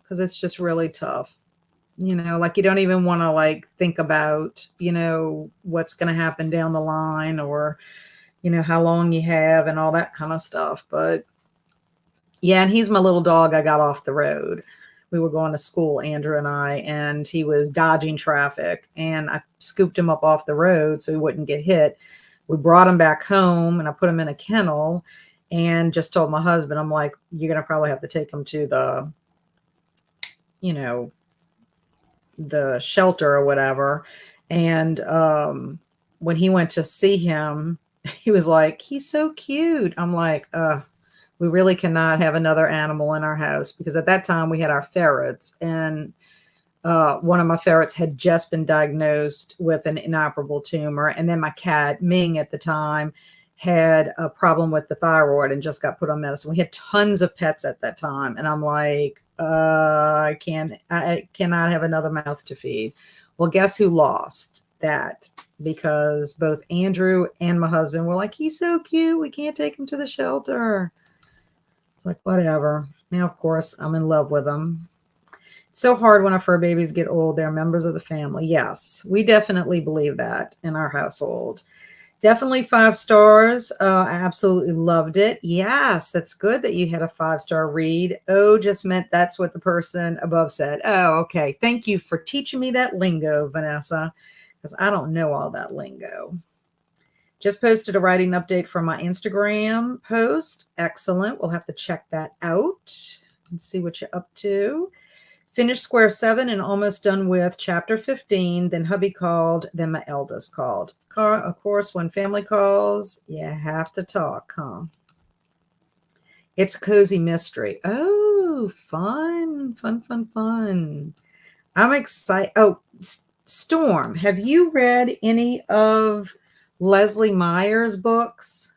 Because it's just really tough. Like you don't even want to like think about, what's going to happen down the line or, how long you have and all that kind of stuff. But yeah, and he's my little dog I got off the road. We were going to school, Andrew and I, and he was dodging traffic. And I scooped him up off the road so he wouldn't get hit. We brought him back home and I put him in a kennel and just told my husband, I'm like, you're going to probably have to take him to the shelter or whatever. And when he went to see him, he was like, he's so cute. I'm like, we really cannot have another animal in our house, because at that time we had our ferrets, and one of my ferrets had just been diagnosed with an inoperable tumor. And then my cat, Ming, at the time, had a problem with the thyroid and just got put on medicine. We had tons of pets at that time. And I'm like, I cannot have another mouth to feed. Well, guess who lost that? Because both Andrew and my husband were like, he's so cute. We can't take him to the shelter. It's like, whatever. Now, of course, I'm in love with them. It's so hard when our fur babies get old. They're members of the family. Yes, we definitely believe that in our household. Definitely 5 stars. I absolutely loved it. Yes, that's good that you had a 5-star read. Oh, just meant that's what the person above said. Oh, okay. Thank you for teaching me that lingo, Vanessa, because I don't know all that lingo. Just posted a writing update from my Instagram post. Excellent. We'll have to check that out and see what you're up to. Finished square 7 and almost done with chapter 15. Then hubby called. Then my eldest called. Of course, when family calls, you have to talk, huh? It's a cozy mystery. Oh, fun, fun, fun, fun. I'm excited. Oh, Storm, have you read any of Leslie Meyer's books?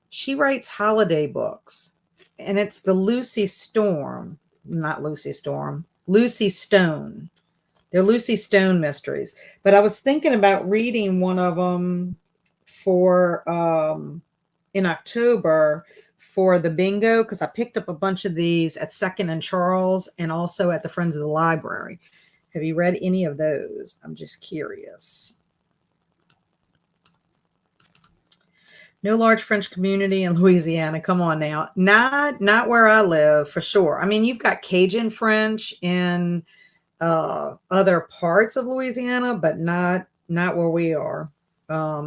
She writes holiday books, and it's the Lucy Storm. Not Lucy Storm, Lucy Stone. They're Lucy Stone mysteries. But I was thinking about reading one of them for in October for the bingo, because I picked up a bunch of these at Second and Charles and also at the Friends of the Library. Have you read any of those? I'm just curious. No large French community in Louisiana. Come on now. Not where I live, for sure. I mean, you've got Cajun French in other parts of Louisiana, but not where we are.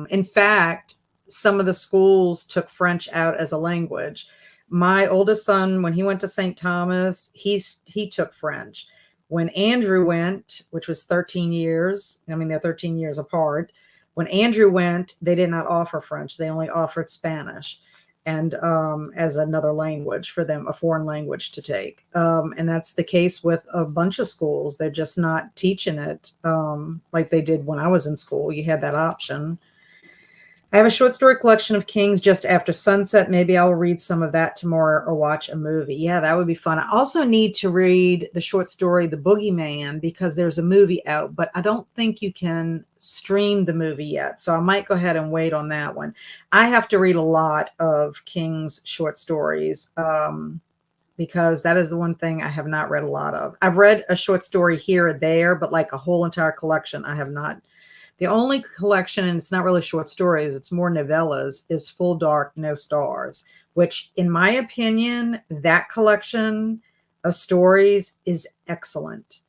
In fact, some of the schools took French out as a language. My oldest son, when he went to St. Thomas, he took French. When Andrew went, which was 13 years, I mean, they're 13 years apart. When Andrew went, they did not offer French. They only offered Spanish, and as another language for them, a foreign language to take. And that's the case with a bunch of schools. They're just not teaching it like they did when I was in school. You had that option. I have a short story collection of Kings just after sunset. Maybe I'll read some of that tomorrow or watch a movie. Yeah, that would be fun. I also need to read the short story, The Boogeyman, because there's a movie out, but I don't think you can stream the movie yet. So I might go ahead and wait on that one. I have to read a lot of King's short stories because that is the one thing I have not read a lot of. I've read a short story here or there, but like a whole entire collection, I have not. The only collection, and it's not really short stories, it's more novellas, is Full Dark, No Stars, which in my opinion, that collection of stories is excellent.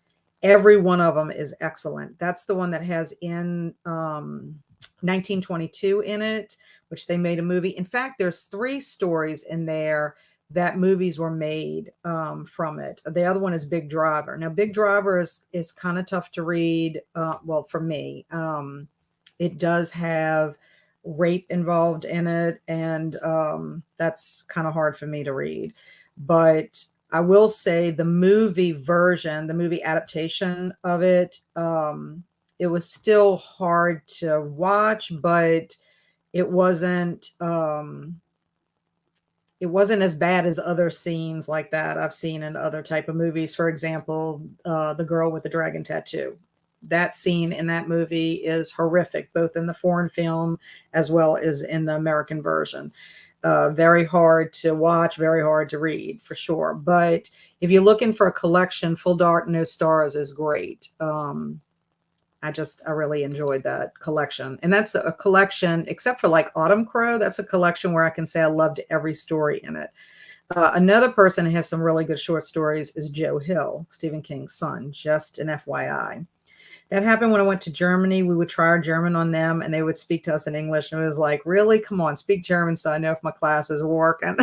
Every one of them is excellent. That's the one that has in 1922 in it, which they made a movie. In fact, there's 3 stories in there that movies were made from it. The other one is Big Driver. Now, Big Driver is kind of tough to read. Well, for me, it does have rape involved in it, and that's kind of hard for me to read. But I will say the movie version, the movie adaptation of it, it was still hard to watch, but it wasn't as bad as other scenes like that I've seen in other type of movies. For example, The Girl with the Dragon Tattoo. That scene in that movie is horrific, both in the foreign film as well as in the American version. Very hard to watch, very hard to read, for sure. But if you're looking for a collection, Full Dark, No Stars is great. I really enjoyed that collection. And that's a collection, except for like Autumn Crow, that's a collection where I can say I loved every story in it. Another person who has some really good short stories is Joe Hill, Stephen King's son, just an FYI. That happened when I went to Germany. We would try our German on them and they would speak to us in English. And it was like, really? Come on, speak German so I know if my classes work. And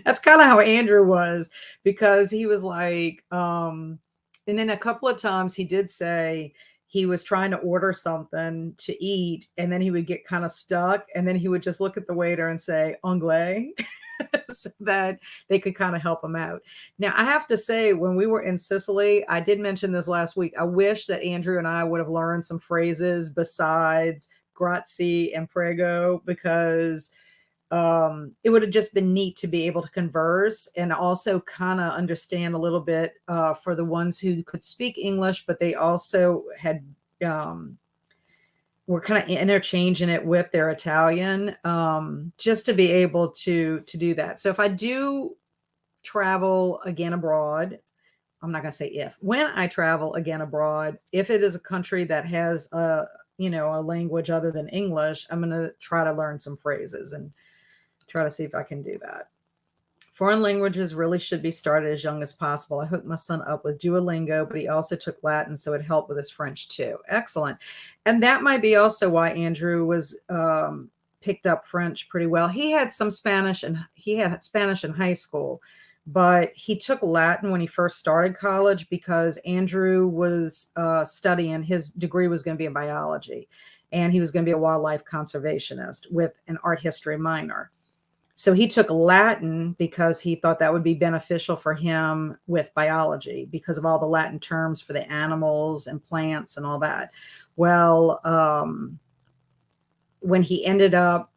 that's kind of how Andrew was, because he was like, and then a couple of times he did say he was trying to order something to eat, and then he would get kind of stuck, and then he would just look at the waiter and say, Anglais, so that they could kind of help him out. Now, I have to say, when we were in Sicily, I did mention this last week, I wish that Andrew and I would have learned some phrases besides grazie and prego, because it would have just been neat to be able to converse and also kind of understand a little bit for the ones who could speak English, but they also had were kind of interchanging it with their Italian, just to be able to do that. So if I do travel again abroad, I'm not going to say if, when I travel again abroad, if it is a country that has a language other than English, I'm going to try to learn some phrases and try to see if I can do that. Foreign languages really should be started as young as possible. I hooked my son up with Duolingo, but he also took Latin, so it helped with his French too. Excellent. And that might be also why Andrew was picked up French pretty well. He had some Spanish, and he had Spanish in high school, but he took Latin when he first started college because Andrew was studying. His degree was going to be in biology, and he was going to be a wildlife conservationist with an art history minor. So he took Latin because he thought that would be beneficial for him with biology because of all the Latin terms for the animals and plants and all that. Well, when he ended up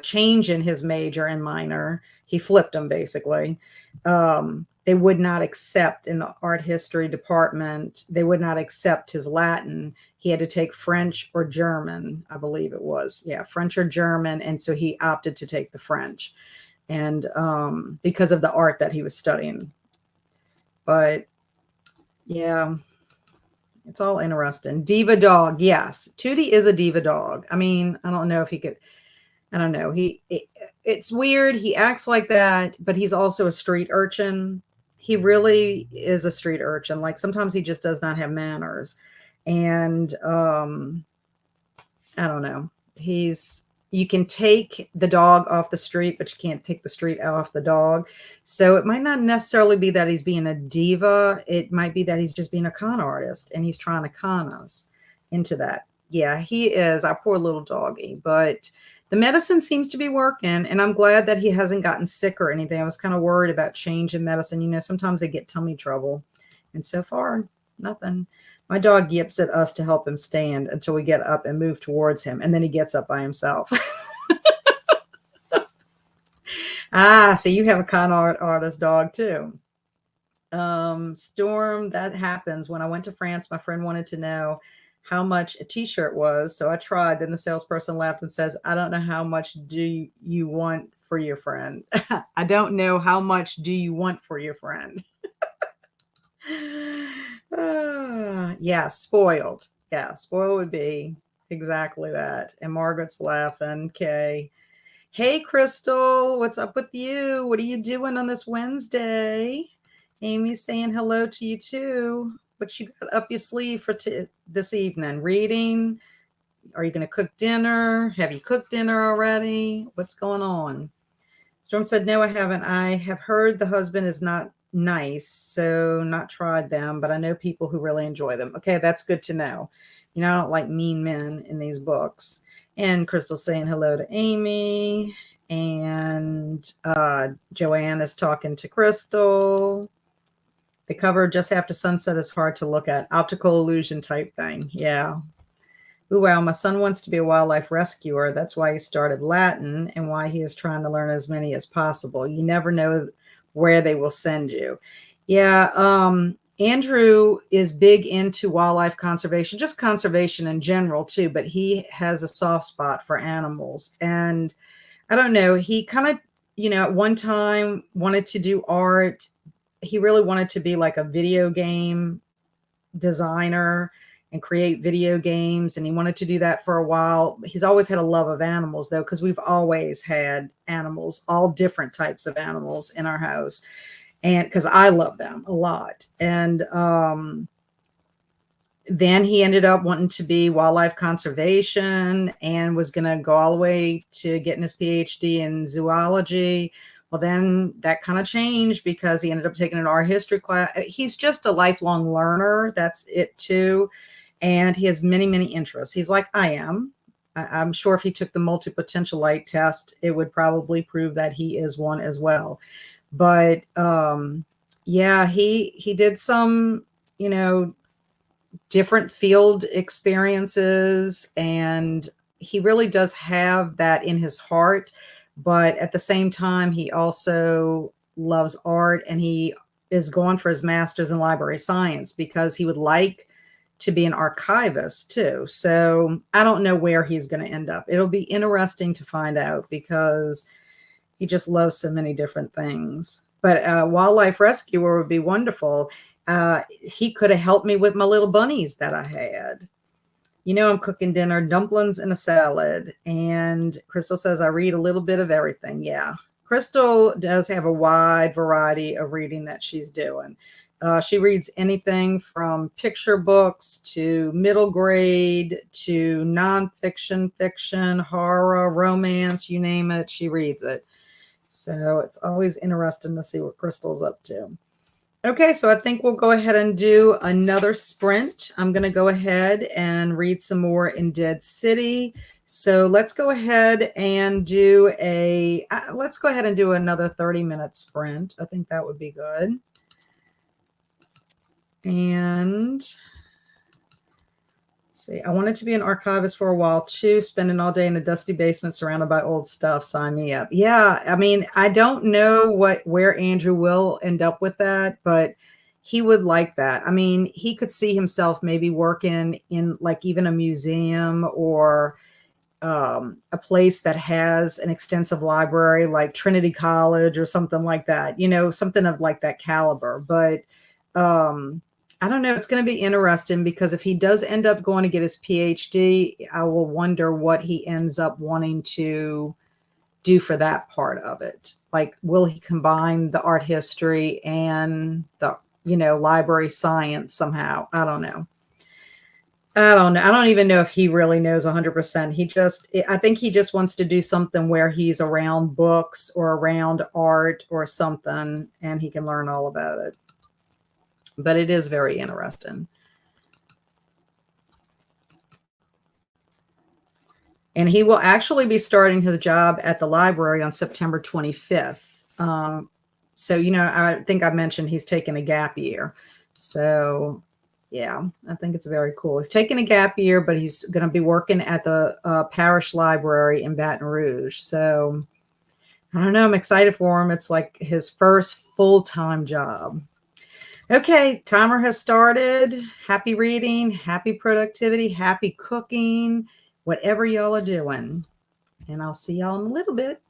changing his major and minor, he flipped them basically. They would not accept in the art history department, they would not accept his Latin. He had to take French or German, I believe it was. Yeah, French or German. And so he opted to take the French, and because of the art that he was studying. But yeah, it's all interesting. Diva dog. Yes. Tootie is a diva dog. I mean, I don't know if he could, I don't know. It's weird. He acts like that, but he's also a street urchin. He really is a street urchin. Like sometimes he just does not have manners. And I don't know. You can take the dog off the street, but you can't take the street off the dog. So it might not necessarily be that he's being a diva. It might be that he's just being a con artist and he's trying to con us into that. Yeah, he is our poor little doggy, but the medicine seems to be working, and I'm glad that he hasn't gotten sick or anything. I was kind of worried about change in medicine. Sometimes they get tummy trouble, and so far, nothing. My dog yips at us to help him stand until we get up and move towards him, and then he gets up by himself. So you have a con artist dog too. Storm, that happens. When I went to France, my friend wanted to know how much a t-shirt was. So I tried. Then the salesperson laughed and says, I don't know how much do you want for your friend. I don't know how much do you want for your friend. Yeah, spoiled. Yeah, spoiled would be exactly that. And Margaret's laughing. Okay. Hey, Crystal, what's up with you? What are you doing on this Wednesday? Amy's saying hello to you too. What you got up your sleeve for this evening? Reading? Are you going to cook dinner? Have you cooked dinner already? What's going on? Storm said, no, I haven't. I have heard the husband is not nice, so not tried them, but I know people who really enjoy them. Okay, that's good to know. I don't like mean men in these books. And Crystal's saying hello to Amy. And Joanne is talking to Crystal. The cover just after sunset is hard to look at. Optical illusion type thing. Yeah. Ooh, wow. My son wants to be a wildlife rescuer. That's why he started Latin and why he is trying to learn as many as possible. You never know where they will send you. Yeah. Andrew is big into wildlife conservation, just conservation in general too, but he has a soft spot for animals. And I don't know, he kind of, at one time wanted to do art. He really wanted to be like a video game designer and create video games. And he wanted to do that for a while. He's always had a love of animals though, because we've always had animals, all different types of animals in our house. And because I love them a lot. And then he ended up wanting to be wildlife conservation and was going to go all the way to getting his PhD in zoology. Well, then that kind of changed because he ended up taking an art history class. He's just a lifelong learner. That's it too. And he has many, many interests. He's like I am. I'm sure if he took the multi-potentialite test, it would probably prove that he is one as well. But yeah, he did some, different field experiences and he really does have that in his heart, but at the same time, he also loves art, and he is going for his master's in library science because he would like to be an archivist too. So I don't know where he's going to end up. It'll be interesting to find out because he just loves so many different things. But wildlife rescuer would be wonderful. He could have helped me with my little bunnies that I had. I'm cooking dinner, dumplings and a salad. And Crystal says I read a little bit of everything. Yeah. Crystal does have a wide variety of reading that she's doing. She reads anything from picture books to middle grade to nonfiction, fiction, horror, romance, you name it, she reads it. So it's always interesting to see what Crystal's up to. Okay, so I think we'll go ahead and do another sprint. I'm going to go ahead and read some more in Dead City. So let's go ahead and do another 30-minute sprint. I think that would be good. And see, I wanted to be an archivist for a while too, spending all day in a dusty basement surrounded by old stuff. Sign me up. Yeah, I mean, I don't know where Andrew will end up with that, but he would like that. I mean, he could see himself maybe working in like even a museum or a place that has an extensive library like Trinity College or something like that, something of like that caliber. But I don't know. It's going to be interesting because if he does end up going to get his PhD, I will wonder what he ends up wanting to do for that part of it. Like, will he combine the art history and the, library science somehow? I don't know. I don't know. I don't even know if he really knows 100%. I think he just wants to do something where he's around books or around art or something, and he can learn all about it. But it is very interesting. And he will actually be starting his job at the library on September 25th. So, I think I mentioned he's taking a gap year. So, yeah, I think it's very cool. He's taking a gap year, but he's going to be working at the parish library in Baton Rouge. So, I don't know. I'm excited for him. It's like his first full-time job. Okay, timer has started. Happy reading, happy productivity, happy cooking, whatever y'all are doing. And I'll see y'all in a little bit.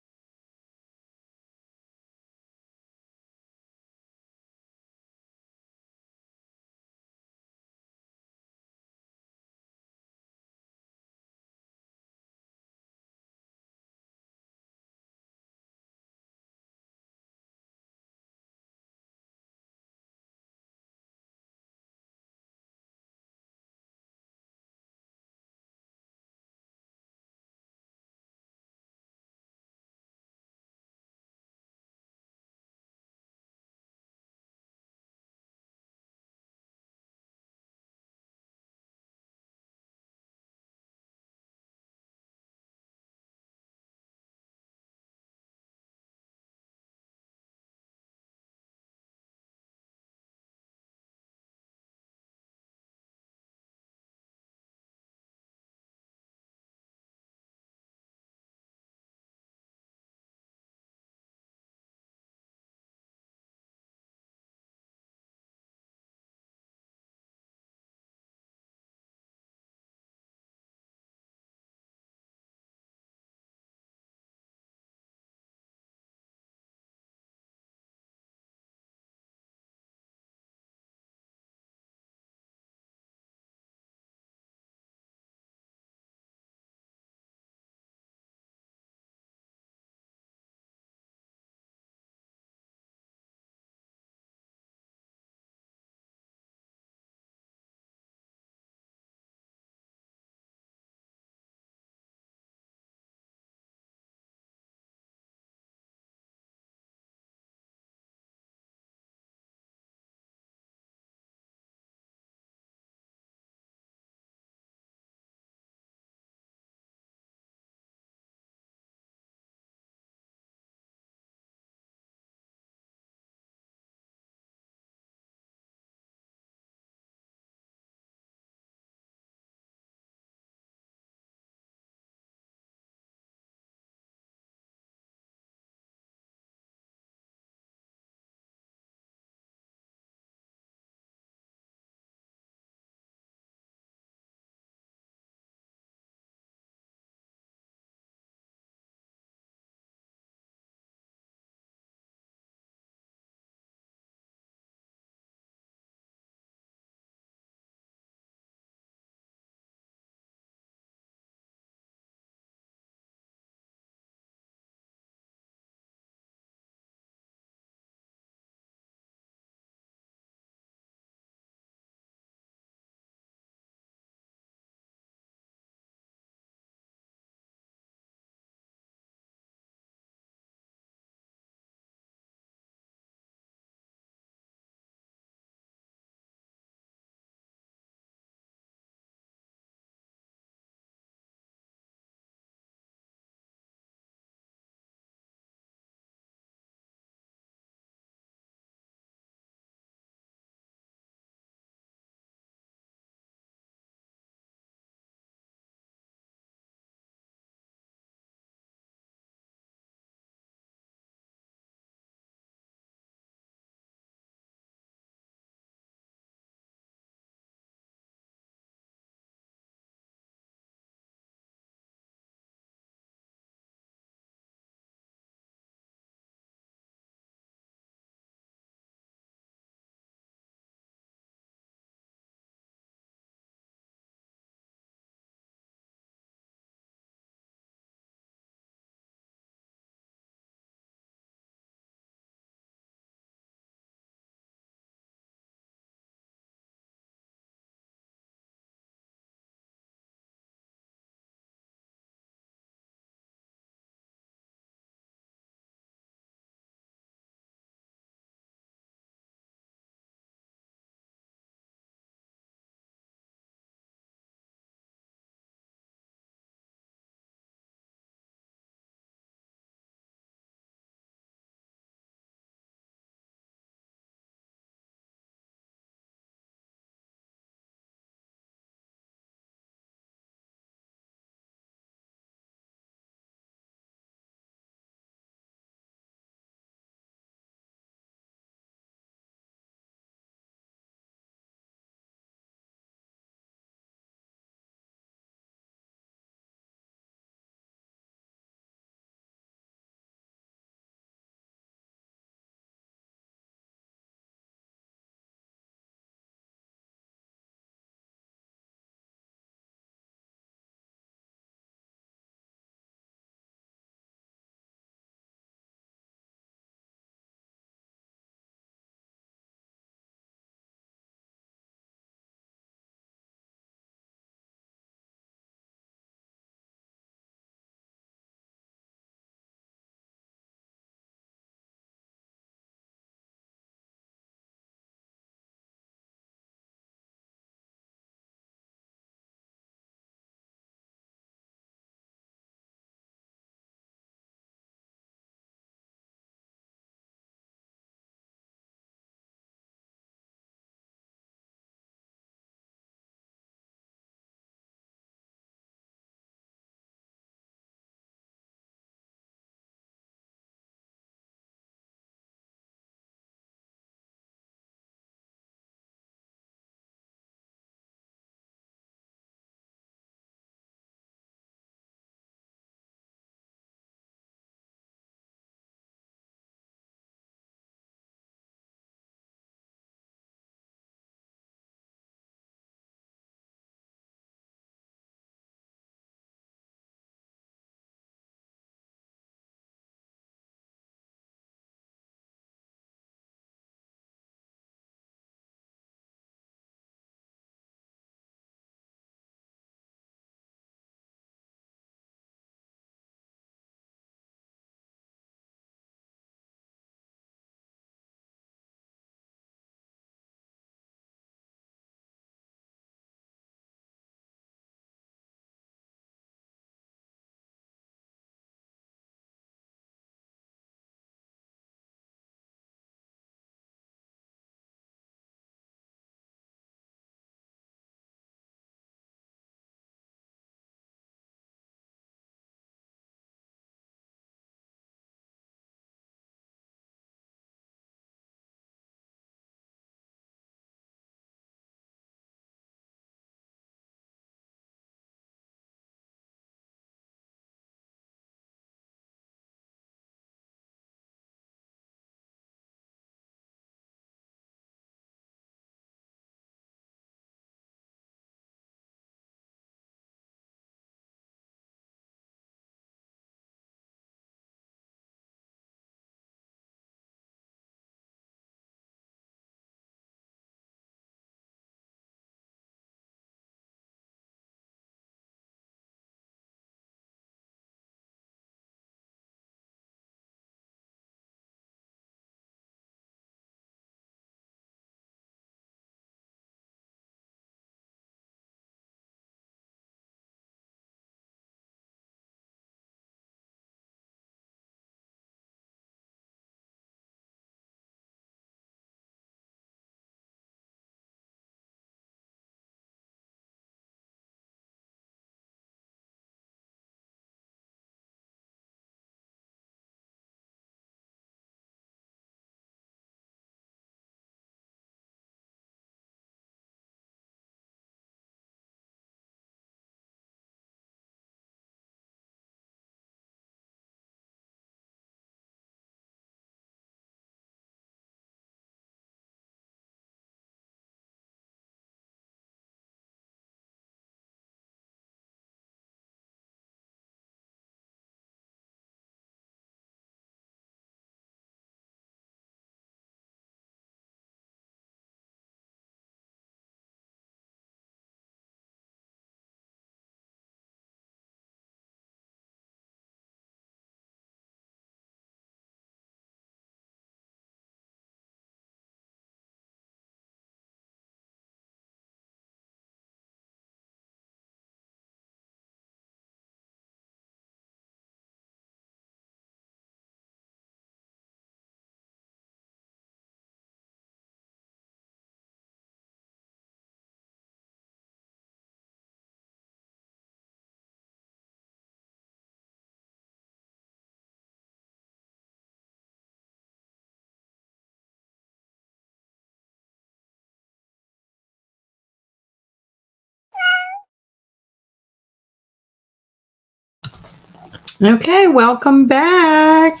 Okay, welcome back.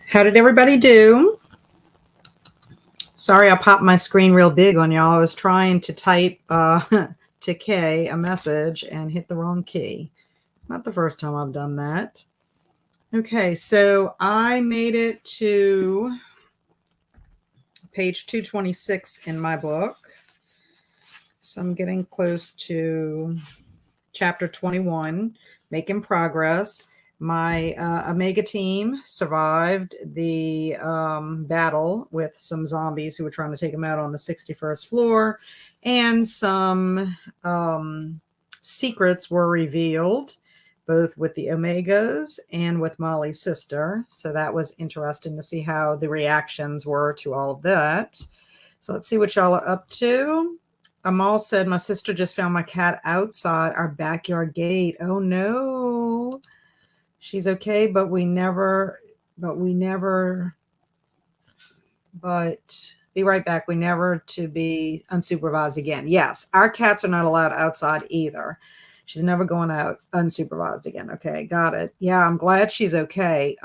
How did everybody do? Sorry, I popped my screen real big on y'all. I was trying to type to Kay a message and hit the wrong key. It's not the first time I've done that. Okay, so I made it to page 226 in my book. So I'm getting close to chapter 21, making progress. My Omega team survived the battle with some zombies who were trying to take them out on the 61st floor, and some secrets were revealed, both with the Omegas and with Molly's sister. So that was interesting to see how the reactions were to all of that. So let's see what y'all are up to. Amal said, my sister just found my cat outside our backyard gate. Oh no. She's okay, but be right back. We never to be unsupervised again. Yes, our cats are not allowed outside either. She's never going out unsupervised again. Okay, got it. Yeah, I'm glad she's okay.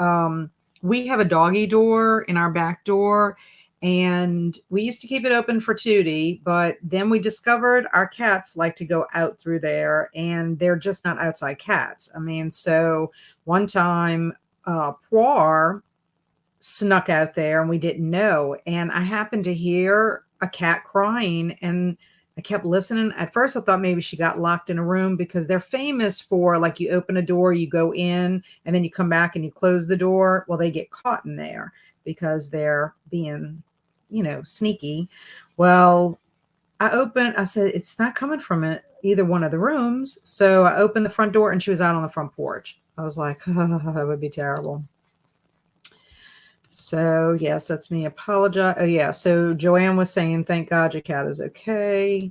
We have a doggy door in our back door, and we used to keep it open for Tootie, but then we discovered our cats like to go out through there, and they're just not outside cats. I mean, so one time, Poir snuck out there and we didn't know. And I happened to hear a cat crying, and I kept listening. At first, I thought maybe she got locked in a room, because they're famous for, like, you open a door, you go in, and then you come back and you close the door. Well, they get caught in there because they're being, sneaky. Well, I said, it's not coming from either one of the rooms. So I opened the front door and she was out on the front porch. I was like, oh, that would be terrible. So yes, that's me. Apologize. Oh yeah. So Joanne was saying, thank God your cat is okay.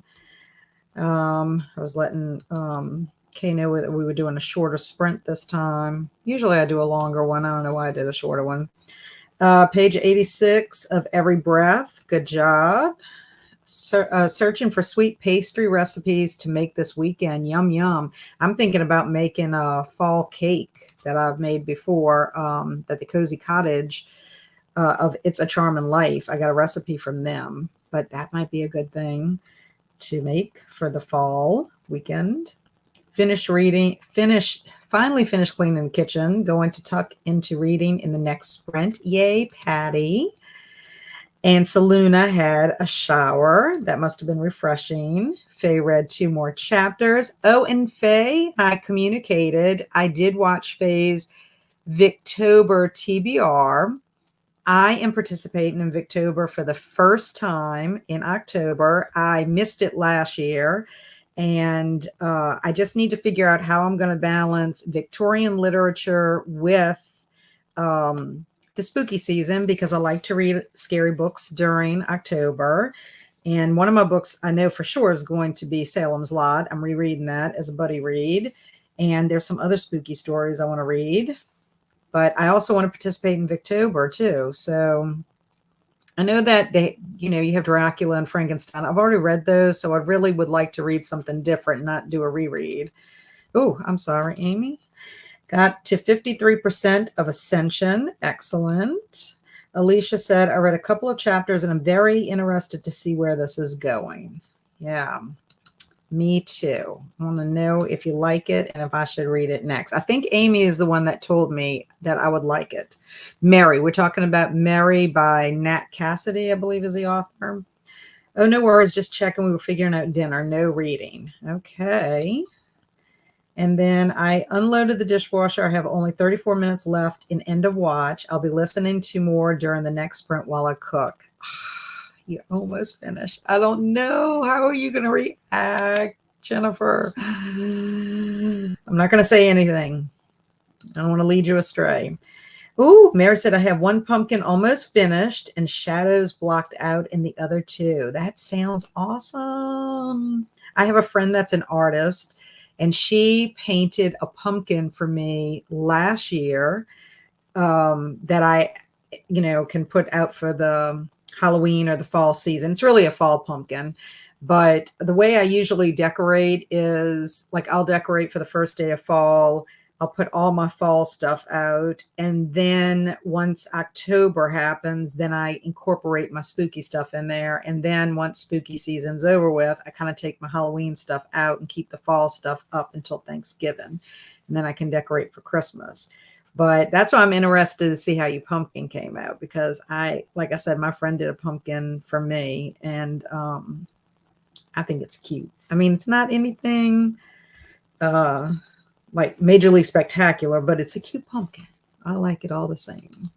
I was letting Kay know that we were doing a shorter sprint this time. Usually I do a longer one. I don't know why I did a shorter one. Page 86 of Every Breath. Good job. Searching for sweet pastry recipes to make this weekend. Yum, yum. I'm thinking about making a fall cake that I've made before, that the Cozy Cottage of It's a Charming Life. I got a recipe from them, but that might be a good thing to make for the fall weekend. Finally finished cleaning the kitchen, going to tuck into reading in the next sprint. Yay, Patty. And Saluna had a shower. That must have been refreshing. Faye read 2 more chapters. Oh, and Faye, I communicated. I did watch Faye's Victober TBR. I am participating in Victober for the first time in October. I missed it last year, and I just need to figure out how I'm going to balance Victorian literature with the spooky season, because I like to read scary books during October. And one of my books I know for sure is going to be Salem's Lot. I'm rereading that as a buddy read. And there's some other spooky stories I want to read. But I also want to participate in Victober too. So I know that you have Dracula and Frankenstein. I've already read those, so I really would like to read something different, not do a reread. Oh, I'm sorry, Amy. Got to 53% of Ascension. Excellent. Alicia said, I read a couple of chapters and I'm very interested to see where this is going. Yeah, me too. I want to know if you like it and if I should read it next. I think Amy is the one that told me that I would like it. Mary. We're talking about Mary by Nat Cassidy, I believe is the author. Oh, no worries. Just checking. We were figuring out dinner. No reading. Okay. And then I unloaded the dishwasher. I have only 34 minutes left in end of watch. I'll be listening to more during the next sprint while I cook. You're almost finished. I don't know. How are you going to react, Jennifer? I'm not going to say anything. I don't want to lead you astray. Ooh, Mary said, I have 1 pumpkin almost finished and shadows blocked out in the other 2. That sounds awesome. I have a friend that's an artist, and she painted a pumpkin for me last year that I, can put out for the Halloween or the fall season. It's really a fall pumpkin. But the way I usually decorate is, like, I'll decorate for the first day of fall. I'll put all my fall stuff out. And then once October happens, then I incorporate my spooky stuff in there. And then once spooky season's over with, I kind of take my Halloween stuff out and keep the fall stuff up until Thanksgiving. And then I can decorate for Christmas. But that's why I'm interested to see how your pumpkin came out, because like I said, my friend did a pumpkin for me, and I think it's cute. I mean, it's not anything like majorly spectacular, but it's a cute pumpkin. I like it all the same.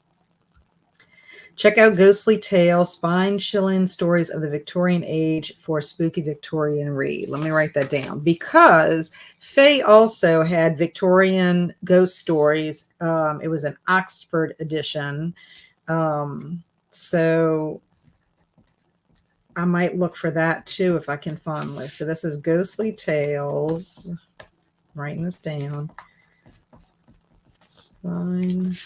Check out Ghostly Tale, Spine-Chilling Stories of the Victorian Age for Spooky Victorian Read. Let me write that down, because Faye also had Victorian ghost stories. It was an Oxford edition. So I might look for that too if I can find this. So this is Ghostly Tales. Writing this down. Spine.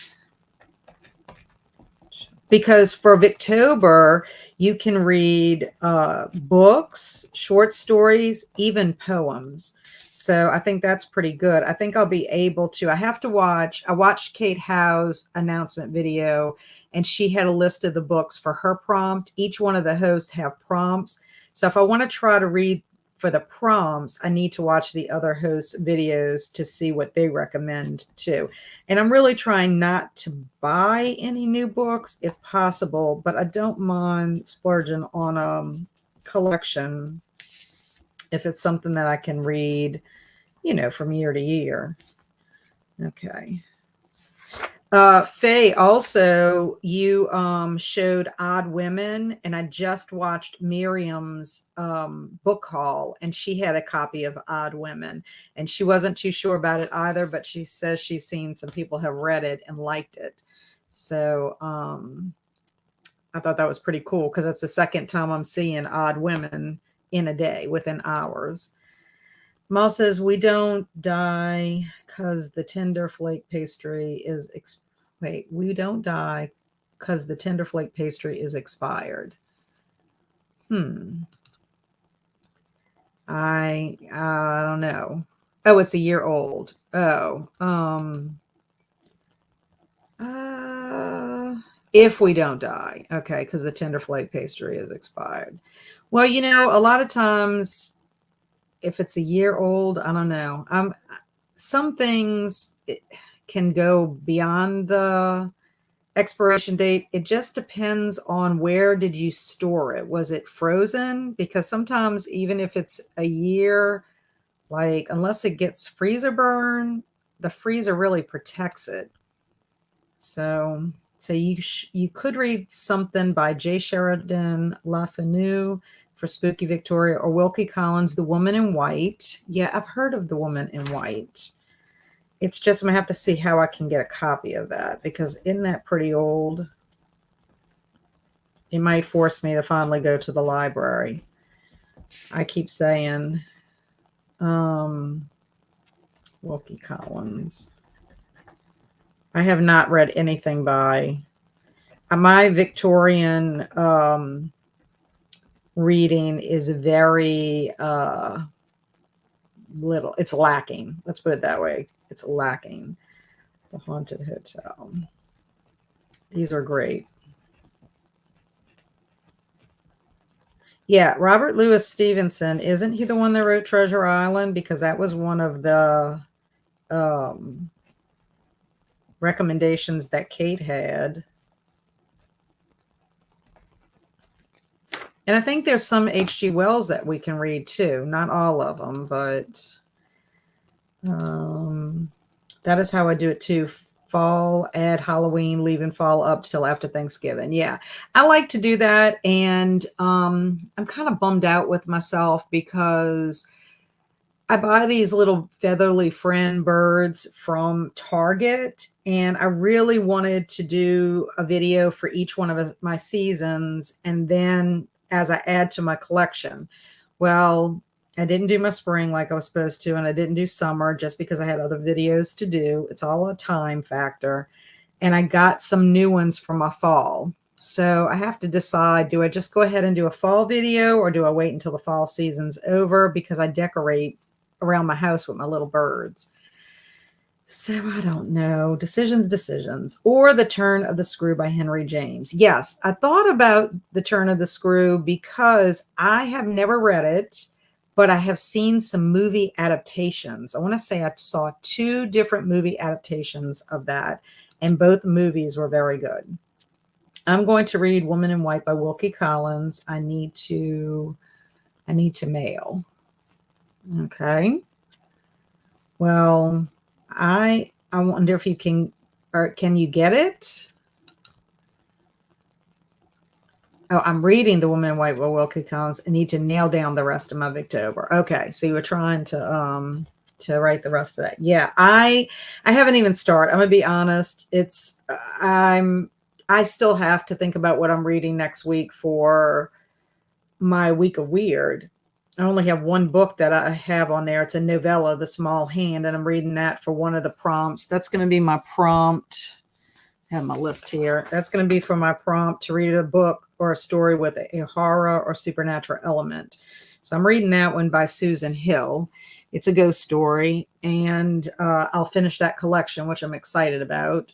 Because for Victober, you can read books, short stories, even poems. So I think that's pretty good. I think I'll be able to. I watched Kate Howe's announcement video, and she had a list of the books for her prompt. Each one of the hosts have prompts. So if I want to try to read for the prompts, I need to watch the other hosts' videos to see what they recommend too. And I'm really trying not to buy any new books if possible, but I don't mind splurging on a collection if it's something that I can read, from year to year. Okay. Faye, also, you showed Odd Women, and I just watched Miriam's book haul, and she had a copy of Odd Women, and she wasn't too sure about it either, but she says she's seen some people have read it and liked it. So I thought that was pretty cool, because that's the second time I'm seeing Odd Women in a day within hours. Mal says, we don't die because the tender flake pastry is we don't die because the tender flake pastry is expired. I don't know. Oh, it's a year old. If we don't die, okay, because the tender flake pastry is expired. Well, a lot of times, if it's a year old, I don't know. Some things can go beyond the expiration date. It just depends on where did you store it. Was it frozen? Because sometimes, even if it's a year, like unless it gets freezer burn, the freezer really protects it. So you could read something by J. Sheridan LaFanu for Spooky Victoria, or Wilkie Collins, The Woman in White. Yeah, I've heard of The Woman in White. It's just I'm going to have to see how I can get a copy of that, because isn't that pretty old? It might force me to finally go to the library. I keep saying Wilkie Collins. I have not read anything by my Victorian reading is very little. It's lacking. Let's put it that way. It's lacking. The Haunted Hotel. These are great. Yeah, Robert Louis Stevenson, isn't he the one that wrote Treasure Island? Because that was one of the recommendations that Kate had. And I think there's some H.G. Wells that we can read too. Not all of them, but that is how I do it too. Fall, add Halloween, leaving fall up till after Thanksgiving. Yeah, I like to do that. And I'm kind of bummed out with myself because I buy these little featherly friend birds from Target, and I really wanted to do a video for each one of my seasons, and then as I add to my collection. Well, I didn't do my spring like I was supposed to, and I didn't do summer just because I had other videos to do. It's all a time factor. And I got some new ones for my fall. So I have to decide, do I just go ahead and do a fall video, or do I wait until the fall season's over, because I decorate around my house with my little birds. So I don't know. Decisions. Or The Turn of the Screw by Henry James. Yes, I thought about The Turn of the Screw because I have never read it, but I have seen some movie adaptations. I want to say I saw 2 different movie adaptations of that, and both movies were very good. I'm going to read Woman in White by Wilkie Collins. I need to mail. Okay. Well, I wonder if you can, or can you get it? Oh, I'm reading The Woman in White by Wilkie Collins. I need to nail down the rest of my Victober. Okay, so you were trying to write the rest of that. Yeah, I haven't even started. I'm gonna be honest. I still have to think about what I'm reading next week for my week of weird. I only have one book that I have on there. It's a novella, The Small Hand, and I'm reading that for one of the prompts. That's going to be my prompt. I have my list here. That's going to be for my prompt to read a book or a story with a horror or supernatural element. So I'm reading that one by Susan Hill. It's a ghost story, and I'll finish that collection, which I'm excited about.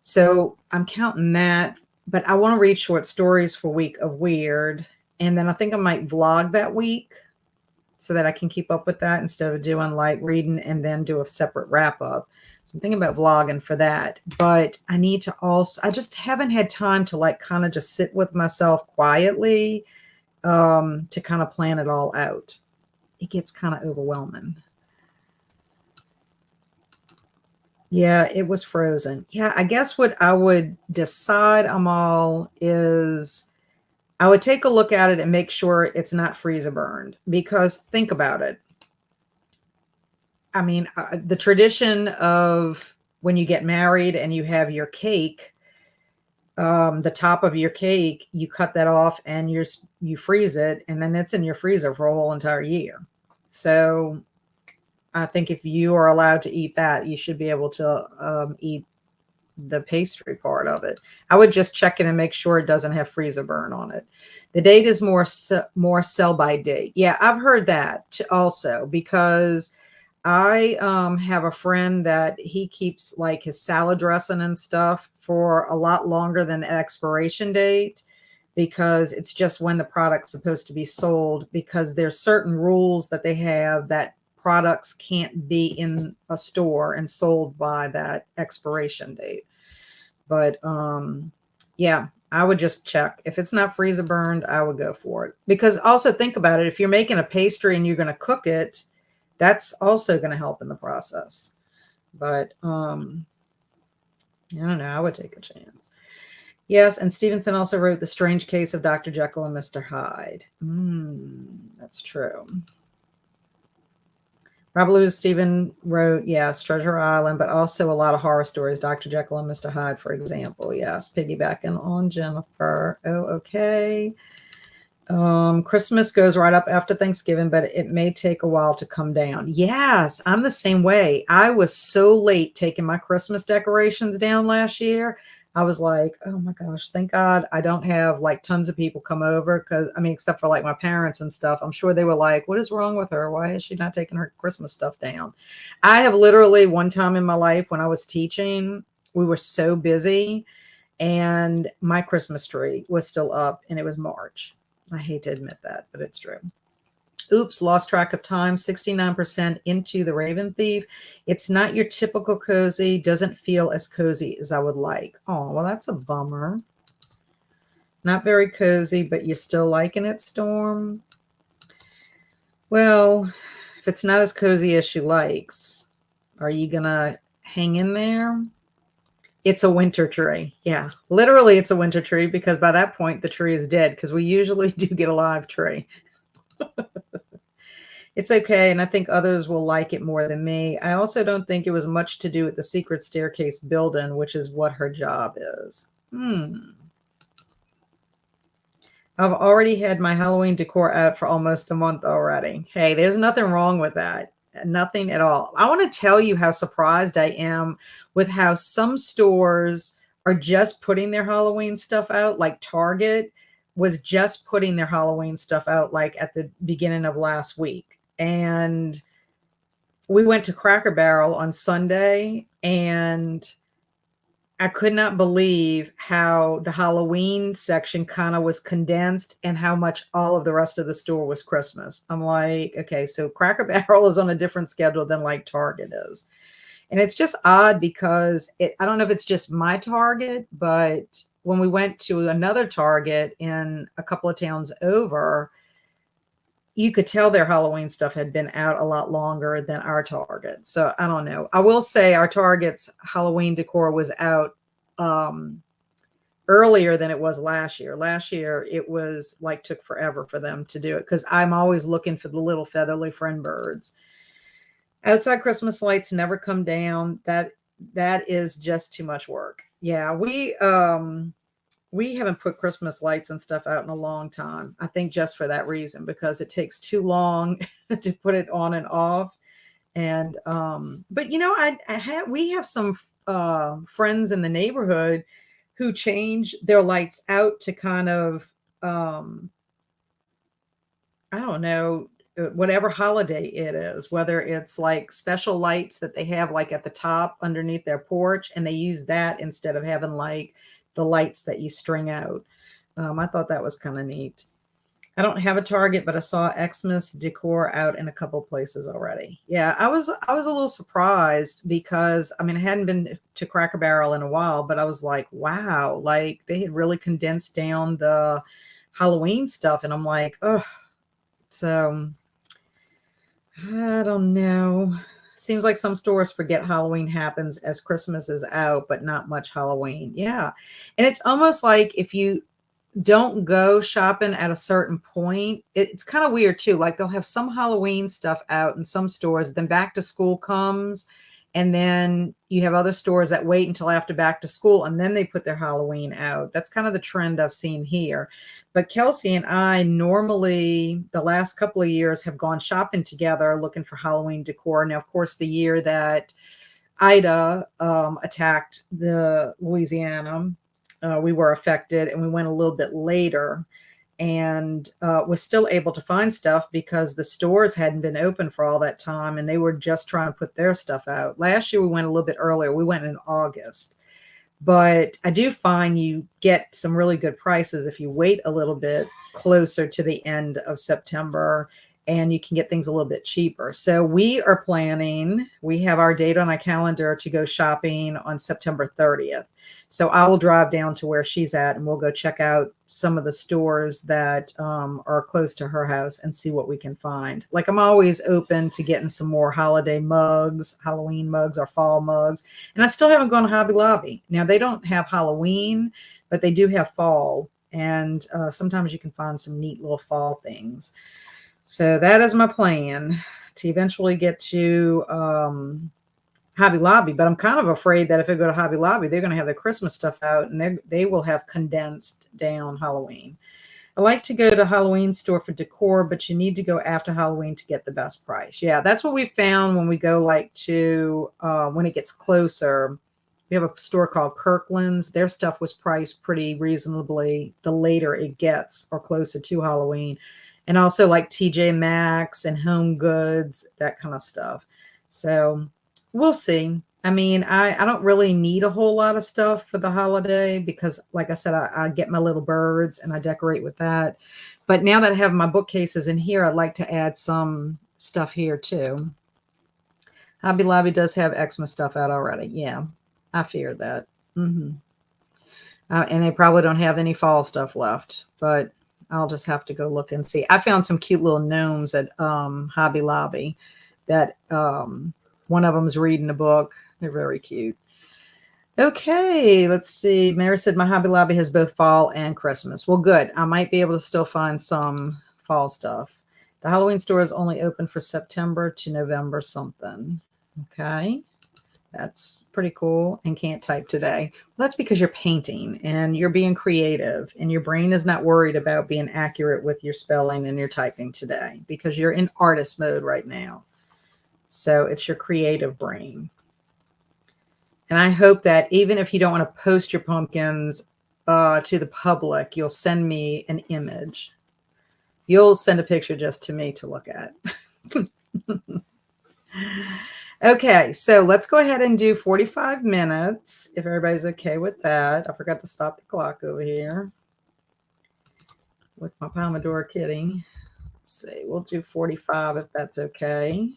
So I'm counting that, but I want to read short stories for Week of Weird. And then I think I might vlog that week so that I can keep up with that instead of doing like reading and then do a separate wrap up. So I'm thinking about vlogging for that. But I need to also, I just haven't had time to like kind of just sit with myself quietly to kind of plan it all out. It gets kind of overwhelming. Yeah, it was frozen. Yeah, I guess what I would decide I'm all is I would take a look at it and make sure it's not freezer burned, because think about it. I mean, the tradition of when you get married and you have your cake, the top of your cake, you cut that off and you freeze it, and then it's in your freezer for a whole entire year. So I think if you are allowed to eat that, you should be able to eat the pastry part of it. I would just check it and make sure it doesn't have freezer burn on it. The date is more sell by date. Yeah, I've heard that also, because I have a friend that he keeps like his salad dressing and stuff for a lot longer than the expiration date, because it's just when the product's supposed to be sold, because there's certain rules that they have that products can't be in a store and sold by that expiration date. But yeah, I would just check. If it's not freezer burned, I would go for it. Because also think about it, if you're making a pastry and you're going to cook it, that's also going to help in the process. But I don't know, I would take a chance. Yes, and Stevenson also wrote The Strange Case of Dr. Jekyll and Mr. Hyde. That's true. Robert Louis Steven wrote, yes, Treasure Island, but also a lot of horror stories, Dr. Jekyll and Mr. Hyde, for example. Yes, piggybacking on Jennifer. Oh, okay. Christmas goes right up after Thanksgiving, but it may take a while to come down. Yes, I'm the same way. I was so late taking my Christmas decorations down last year. I was like, oh my gosh, thank God I don't have like tons of people come over, because I mean, except for like my parents and stuff. I'm sure they were like, what is wrong with her? Why is she not taking her Christmas stuff down? I have literally one time in my life when I was teaching, we were so busy and my Christmas tree was still up and it was March. I hate to admit that, but it's true. Oops, lost track of time. 69% into The Raven Thief. It's not your typical cozy. Doesn't feel as cozy as I would like. Oh, well, that's a bummer. Not very cozy, but you're still liking it, Storm? Well, if it's not as cozy as she likes, are you going to hang in there? It's a winter tree. Yeah, literally it's a winter tree, because by that point the tree is dead, because we usually do get a live tree. It's okay, and I think others will like it more than me. I also don't think it was much to do with the secret staircase building, which is what her job is. I've already had my Halloween decor out for almost a month already. Hey, there's nothing wrong with that. Nothing at all. I want to tell you how surprised I am with how some stores are just putting their Halloween stuff out. Like Target was just putting their Halloween stuff out like at the beginning of last week. And we went to Cracker Barrel on Sunday, and I could not believe how the Halloween section kind of was condensed and how much all of the rest of the store was Christmas. I'm like, okay, so Cracker Barrel is on a different schedule than like Target is. And it's just odd because I don't know if it's just my Target, but when we went to another Target in a couple of towns over, you could tell their Halloween stuff had been out a lot longer than our Target. So I don't know. I will say our Target's Halloween decor was out um, earlier than it was last year. Last year, it was like took forever for them to do it because I'm always looking for the little featherly friend birds. Outside Christmas lights never come down. That is just too much work. Yeah, we haven't put Christmas lights and stuff out in a long time. I think just for that reason, because it takes too long to put it on and off. And but we have some friends in the neighborhood who change their lights out to kind of I don't know, whatever holiday it is, whether it's like special lights that they have like at the top underneath their porch, and they use that instead of having like the lights that you string out. I thought that was kind of neat. I don't have a Target, but I saw Xmas decor out in a couple places already. Yeah, I was a little surprised because I mean I hadn't been to Cracker Barrel in a while, but I was like, wow, like they had really condensed down the Halloween stuff, and I'm like, oh, so I don't know. Seems like some stores forget Halloween happens as Christmas is out, but not much Halloween. Yeah. And it's almost like if you don't go shopping at a certain point, it's kind of weird too. Like they'll have some Halloween stuff out in some stores, then back to school comes, and then you have other stores that wait until after back to school and then they put their Halloween out. That's kind of the trend I've seen here. But Kelsey and I normally, the last couple of years, have gone shopping together looking for Halloween decor. Now, of course, the year that Ida attacked the Louisiana, we were affected and we went a little bit later and was still able to find stuff because the stores hadn't been open for all that time and they were just trying to put their stuff out. Last year we went a little bit earlier. We went in August. But I do find you get some really good prices if you wait a little bit closer to the end of September, and you can get things a little bit cheaper. So we are planning, we have our date on our calendar to go shopping on September 30th. So I will drive down to where she's at and we'll go check out some of the stores that are close to her house and see what we can find. Like I'm always open to getting some more holiday mugs, Halloween mugs or fall mugs. And I still haven't gone to Hobby Lobby. Now they don't have Halloween, but they do have fall. And sometimes you can find some neat little fall things. So that is my plan to eventually get to Hobby Lobby. But I'm kind of afraid that if I go to Hobby Lobby, they're going to have the Christmas stuff out and they will have condensed down Halloween. I like to go to Halloween store for decor, but you need to go after Halloween to get the best price. Yeah, that's what we found when we go like to when it gets closer. We have a store called Kirkland's. Their stuff was priced pretty reasonably the later it gets or closer to Halloween. And also like TJ Maxx and Home Goods, that kind of stuff. So we'll see. I mean, I don't really need a whole lot of stuff for the holiday because, like I said, I get my little birds and I decorate with that. But now that I have my bookcases in here, I'd like to add some stuff here too. Hobby Lobby does have Xmas stuff out already. Yeah, I feared that. And they probably don't have any fall stuff left, but I'll just have to go look and see. I found some cute little gnomes at Hobby Lobby that one of them's reading a book. They're very cute. Okay, let's see. Mary said my Hobby Lobby has both fall and Christmas. Well, good. I might be able to still find some fall stuff. The Halloween store is only open for September to November something. Okay. That's pretty cool and can't type today. Well, that's because you're painting and you're being creative and your brain is not worried about being accurate with your spelling and your typing today because you're in artist mode right now. So it's your creative brain. And I hope that even if you don't want to post your pumpkins to the public, you'll send me an image. You'll send a picture just to me to look at. Okay, so let's go ahead and do 45 minutes if everybody's okay with that. I forgot to stop the clock over here with my Pomodoro kitty. Let's see, we'll do 45 if that's okay.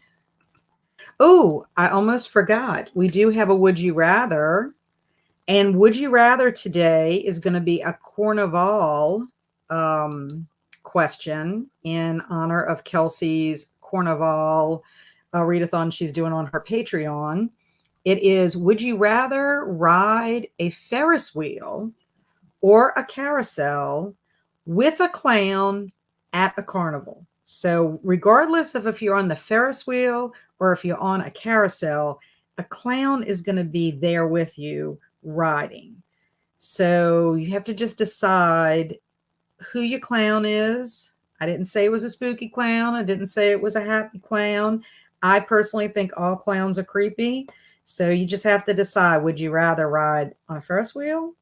Oh, I almost forgot. We do have a would you rather. And would you rather today is going to be a Cornval question in honor of Kelsey's Cornval readathon she's doing on her Patreon. It is, would you rather ride a Ferris wheel or a carousel with a clown at a carnival? So regardless of if you're on the Ferris wheel or if you're on a carousel, a clown is going to be there with you riding. So you have to just decide who your clown is. I didn't say it was a spooky clown. I didn't say it was a happy clown. I personally think all clowns are creepy. So you just have to decide, would you rather ride on a Ferris wheel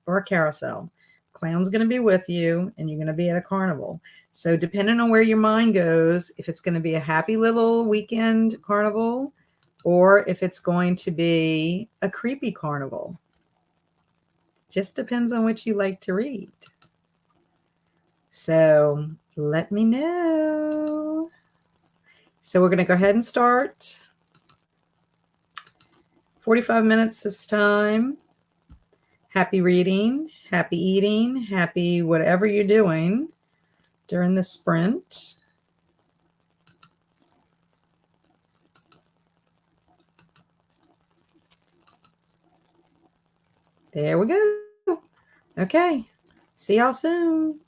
or a carousel? Clown's going to be with you and you're going to be at a carnival. So depending on where your mind goes, if it's going to be a happy little weekend carnival or if it's going to be a creepy carnival. Just depends on what you like to read. So let me know. So we're going to go ahead and start. 45 minutes this time. Happy reading, happy eating, happy whatever you're doing during the sprint. There we go. Okay. See y'all soon.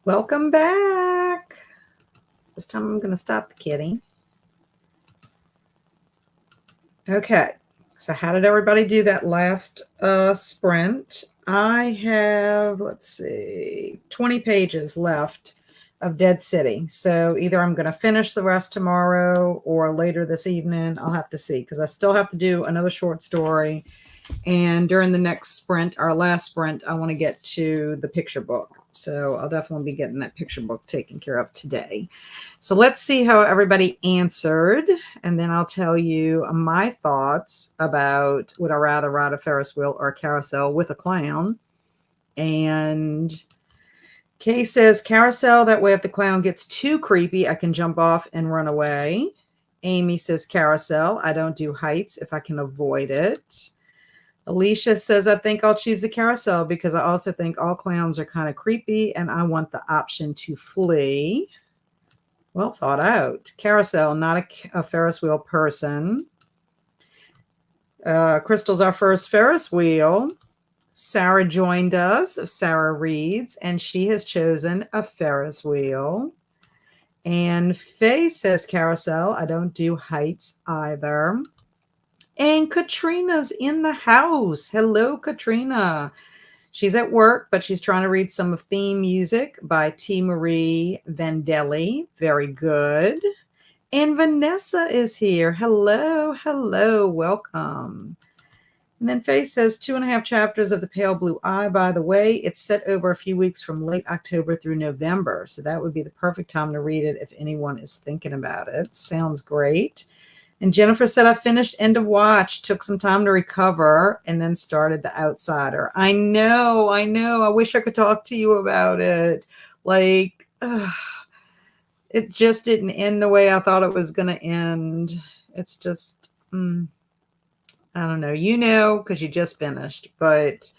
Welcome back. This time I'm going to stop the kitty. Okay. So how did everybody do that last sprint? I have, let's see, 20 pages left of Dead City. So either I'm going to finish the rest tomorrow or later this evening. I'll have to see because I still have to do another short story. And during the next sprint, our last sprint, I want to get to the picture book. So I'll definitely be getting that picture book taken care of today. So let's see how everybody answered. And then I'll tell you my thoughts about would I rather ride a Ferris wheel or a carousel with a clown. And Kay says carousel. That way, if the clown gets too creepy, I can jump off and run away. Amy says carousel. I don't do heights if I can avoid it. Alicia says, I think I'll choose the carousel because I also think all clowns are kind of creepy and I want the option to flee. Well thought out. Carousel, not a Ferris wheel person. Crystal's our first Ferris wheel. Sarah joined us. Sarah reads, and she has chosen a Ferris wheel. And Faye says carousel. I don't do heights either. And Katrina's in the house. Hello, Katrina. She's at work, but she's trying to read some of theme music by T. Marie Vandelli. Very good. And Vanessa is here. Hello, hello, welcome. And then Faye says 2.5 chapters of The Pale Blue Eye. By the way, it's set over a few weeks from late October through November. So that would be the perfect time to read it if anyone is thinking about it. Sounds great. And Jennifer said, I finished End of Watch, took some time to recover, and then started The Outsider. I know. I wish I could talk to you about it. Like, it just didn't end the way I thought it was going to end. It's just, I don't know. You know, because you just finished. But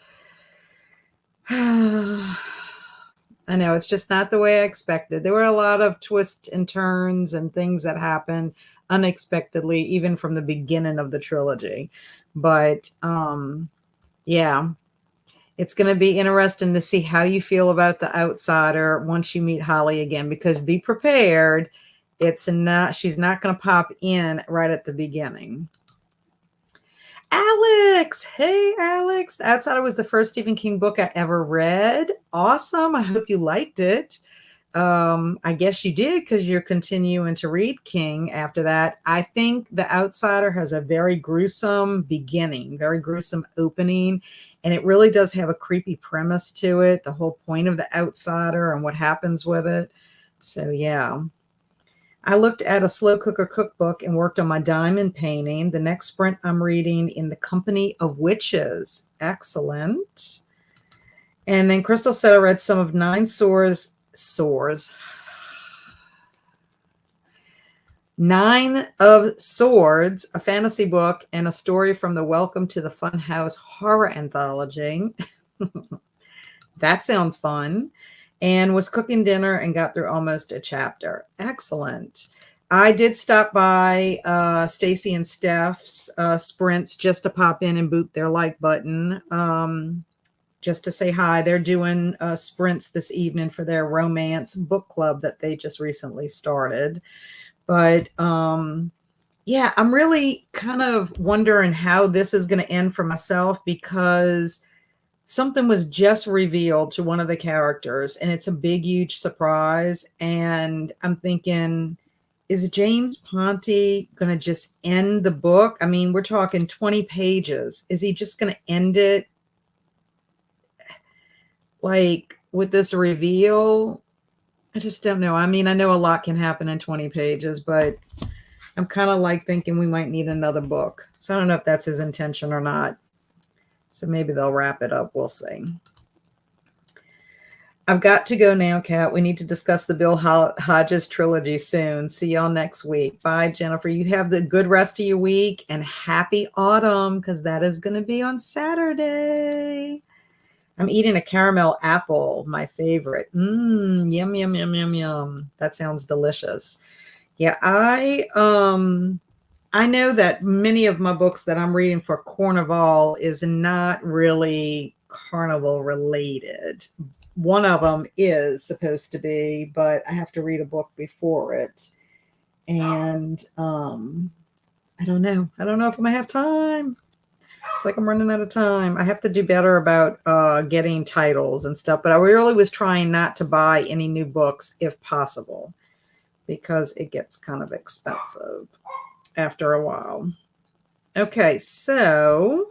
I know it's just not the way I expected. There were a lot of twists and turns and things that happened unexpectedly, even from the beginning of the trilogy. But yeah, it's going to be interesting to see how you feel about The Outsider once you meet Holly again, because be prepared. She's not going to pop in right at the beginning. Alex, hey Alex, The Outsider was the first Stephen King book I ever read. Awesome. I hope you liked it. I guess you did because you're continuing to read King after that. I think The Outsider has a very gruesome beginning, very gruesome opening, and it really does have a creepy premise to it, the whole point of The Outsider and what happens with it. So yeah. I looked at a slow cooker cookbook and worked on my diamond painting. The next sprint I'm reading In the Company of Witches. Excellent. And then Crystal said I read some of Nine of Swords, a fantasy book and a story from the Welcome to the Funhouse horror anthology. That sounds fun. And was cooking dinner and got through almost a chapter. Excellent. I did stop by Stacy and Steph's sprints just to pop in and boot their like button. Just to say hi. They're doing sprints this evening for their romance book club that they just recently started. But yeah, I'm really kind of wondering how this is going to end for myself, because something was just revealed to one of the characters and it's a big, huge surprise. And I'm thinking, is James Ponti going to just end the book? I mean, we're talking 20 pages. Is he just going to end it like with this reveal? I just don't know. I mean, I know a lot can happen in 20 pages, but I'm kind of like thinking we might need another book. So I don't know if that's his intention or not. So maybe they'll wrap it up. We'll see. I've got to go now, Kat. We need to discuss the Bill Hodges trilogy soon. See y'all next week. Bye, Jennifer. You have the good rest of your week and happy autumn, because that is going to be on Saturday. I'm eating a caramel apple, my favorite. Yum, yum, yum, yum, yum. That sounds delicious. Yeah, I know that many of my books that I'm reading for Carnival is not really carnival related, one of them is supposed to be, but I have to read a book before it. And I don't know. I don't know if I'm going to have time. It's like I'm running out of time. I have to do better about getting titles and stuff, but I really was trying not to buy any new books if possible because it gets kind of expensive after a while. Okay, so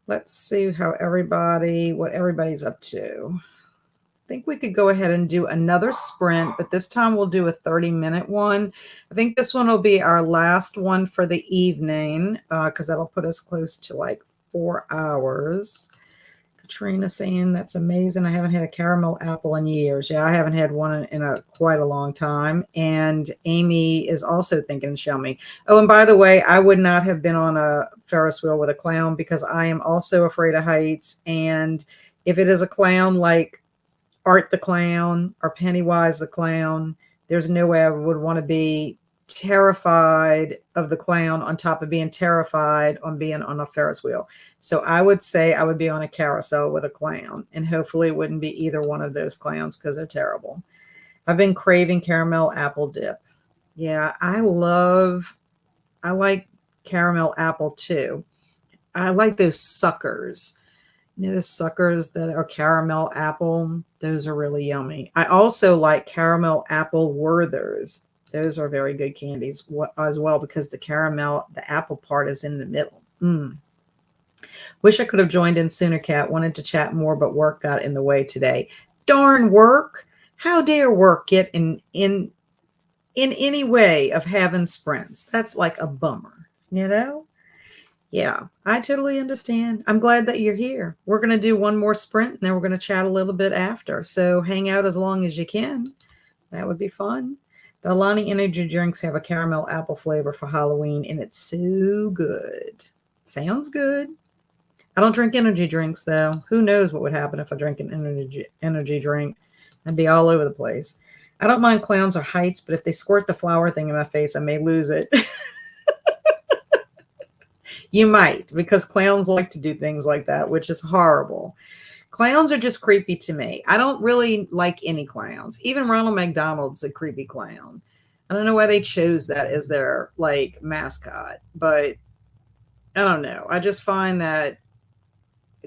let's see what everybody's up to. I think we could go ahead and do another sprint, but this time we'll do a 30-minute one. I think this one will be our last one for the evening because that'll put us close to like 4 hours. Katrina saying that's amazing. I haven't had a caramel apple in years. Yeah, I haven't had one in quite a long time. And Amy is also thinking show me. Oh, and by the way, I would not have been on a Ferris wheel with a clown because I am also afraid of heights. And if it is a clown like Art the Clown or Pennywise the Clown, there's no way I would want to be terrified of the clown on top of being terrified on being on a Ferris wheel. So I would say I would be on a carousel with a clown, and hopefully it wouldn't be either one of those clowns because they're terrible. I've been craving caramel apple dip. Yeah, I like caramel apple too. I like those suckers. You know, the suckers that are caramel apple, those are really yummy. I also like caramel apple Werthers. Those are very good candies as well because the apple part is in the middle. Wish I could have joined in sooner, Kat. Wanted to chat more, but work got in the way today. Darn work. How dare work get in any way of having sprints? That's like a bummer, you know? Yeah, I totally understand. I'm glad that you're here. We're going to do one more sprint and then we're going to chat a little bit after. So hang out as long as you can. That would be fun. The Alani energy drinks have a caramel apple flavor for Halloween and it's so good. Sounds good. I don't drink energy drinks though. Who knows what would happen if I drank an energy drink? I'd be all over the place. I don't mind clowns or heights, but if they squirt the flower thing in my face, I may lose it. You might, because clowns like to do things like that, which is horrible. Clowns are just creepy to me. I don't really like any clowns. Even Ronald McDonald's a creepy clown. I don't know why they chose that as their like mascot, but I don't know. I just find that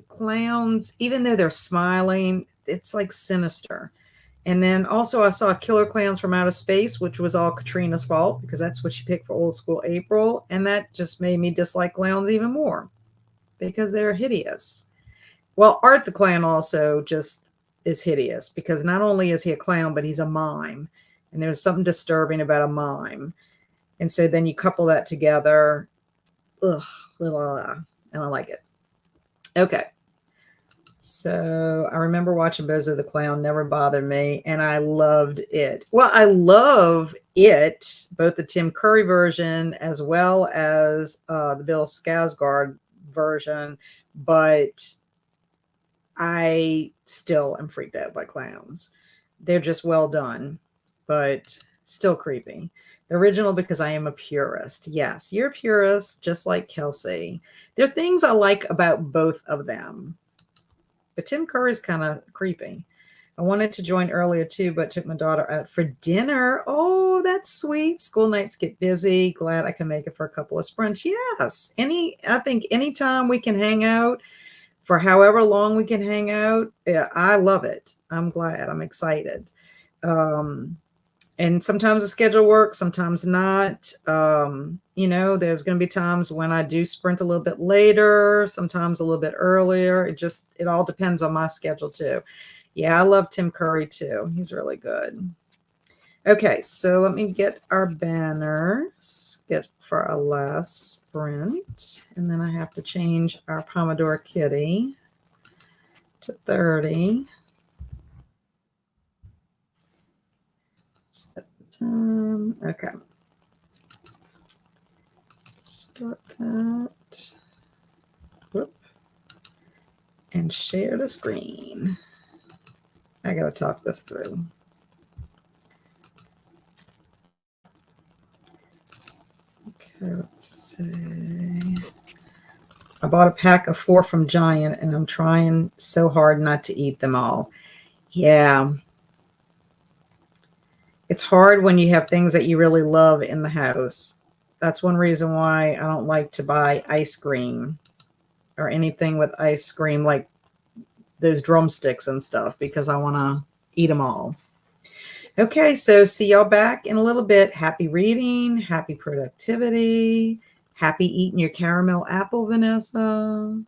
clowns, even though they're smiling, it's like sinister. And then also I saw Killer Clowns from Outer Space, which was all Katrina's fault because that's what she picked for Old School April. And that just made me dislike clowns even more because they're hideous. Well, Art the Clown also just is hideous because not only is he a clown, but he's a mime. And there's something disturbing about a mime. And so then you couple that together. Ugh, and I like it. Okay. So I remember watching Bozo the Clown, never bothered me, and I loved it. Well, I love it, both the Tim Curry version as well as the Bill Skarsgård version, but I still am freaked out by clowns. They're just well done, but still creepy. The original because I am a purist. Yes, you're a purist, just like Kelsey. There are things I like about both of them. But Tim Curry's kind of creepy. I wanted to join earlier too, but took my daughter out for dinner. Oh, that's sweet. School nights get busy. Glad I can make it for a couple of sprints. Yes. I think anytime we can hang out for however long we can hang out, yeah, I love it. I'm glad. I'm excited. And sometimes the schedule works, sometimes not. There's going to be times when I do sprint a little bit later, sometimes a little bit earlier. It all depends on my schedule too. Yeah, I love Tim Curry too. He's really good. Okay, so let me get our banner scheduled for our last sprint. And then I have to change our Pomodoro Kitty to 30. Okay. Start that. Whoop. And share the screen. I gotta talk this through. Okay, let's see. I bought a pack of 4 from Giant and I'm trying so hard not to eat them all. Yeah. It's hard when you have things that you really love in the house. That's one reason why I don't like to buy ice cream or anything with ice cream, like those drumsticks and stuff, because I want to eat them all. Okay, so see y'all back in a little bit. Happy reading, happy productivity, happy eating your caramel apple, Vanessa.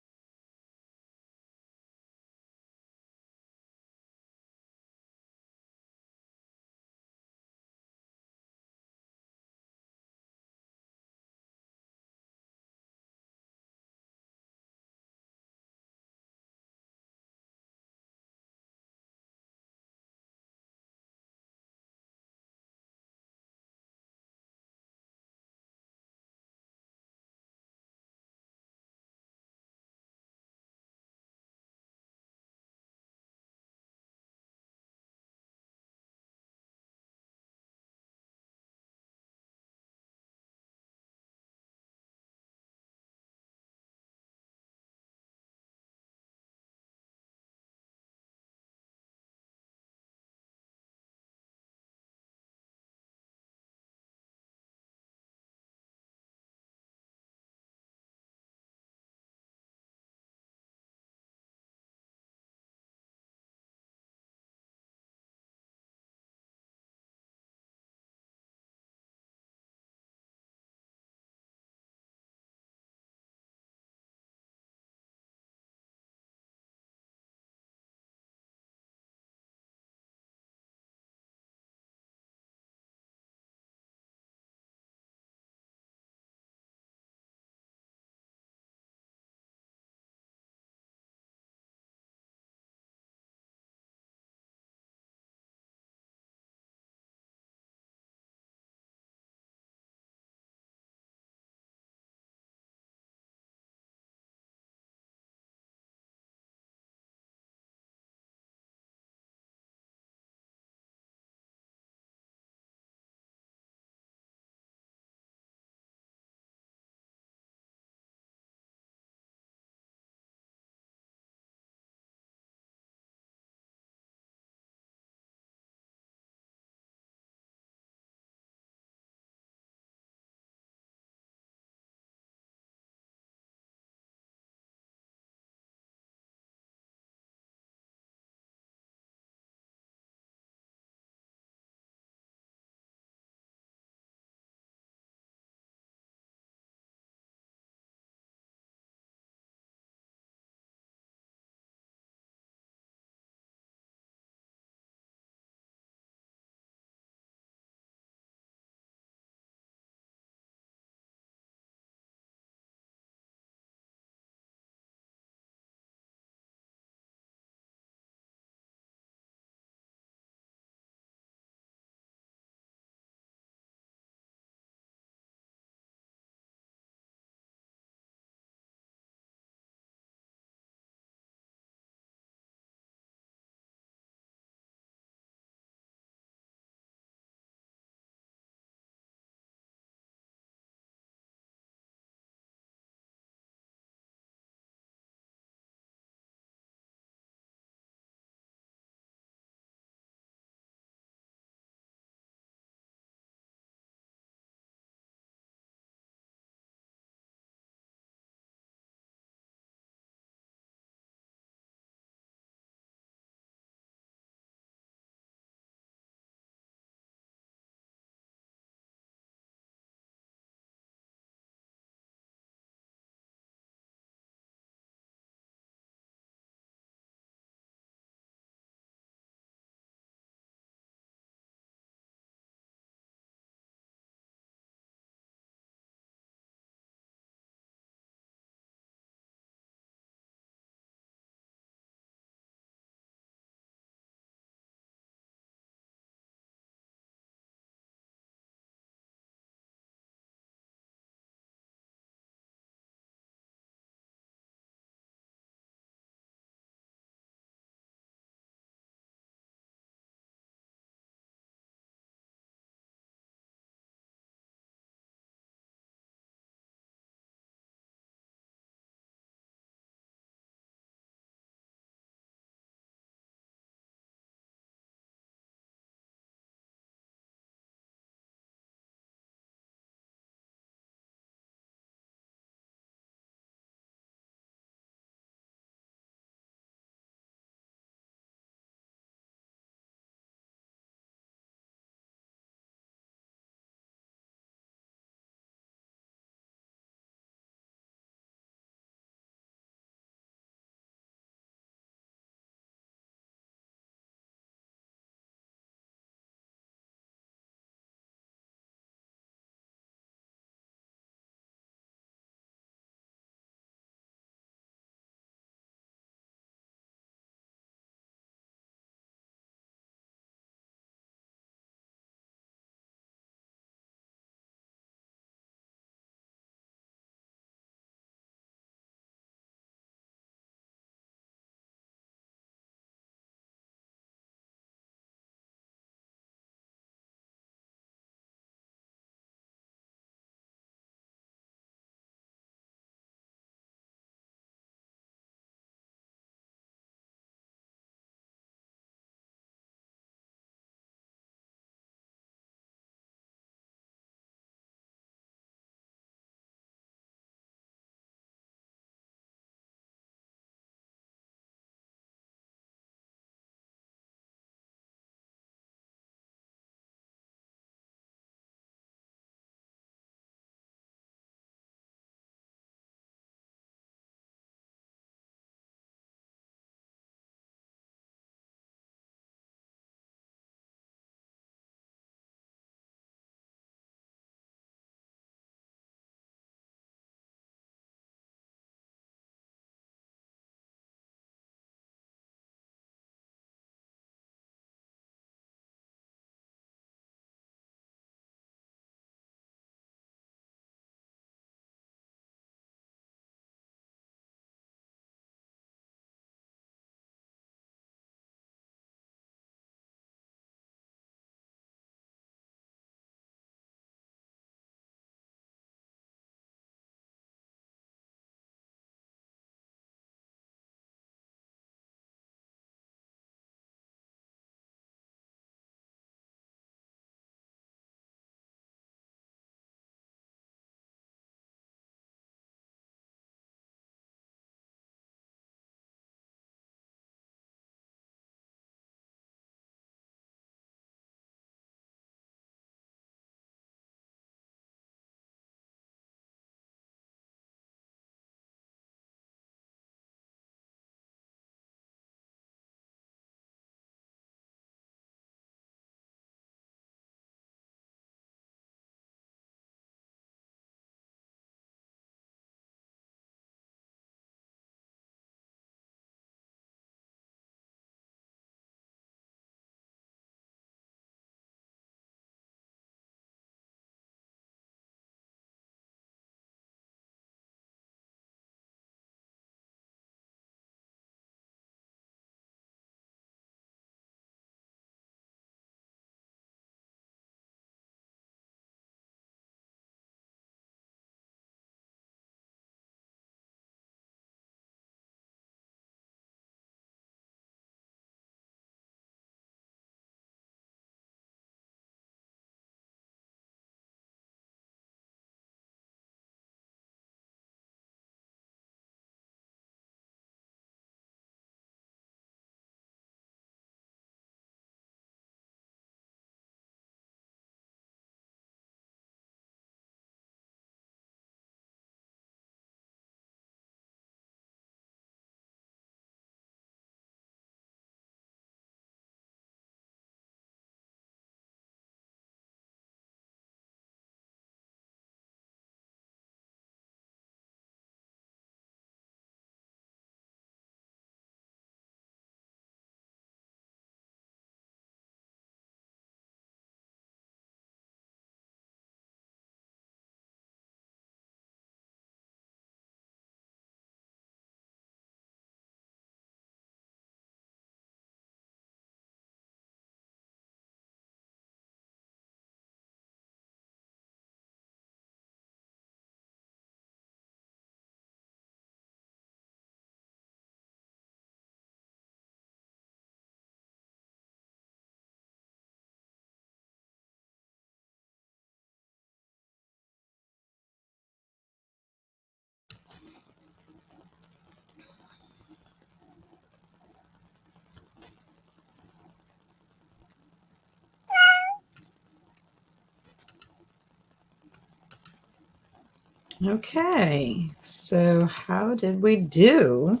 Okay, so how did we do?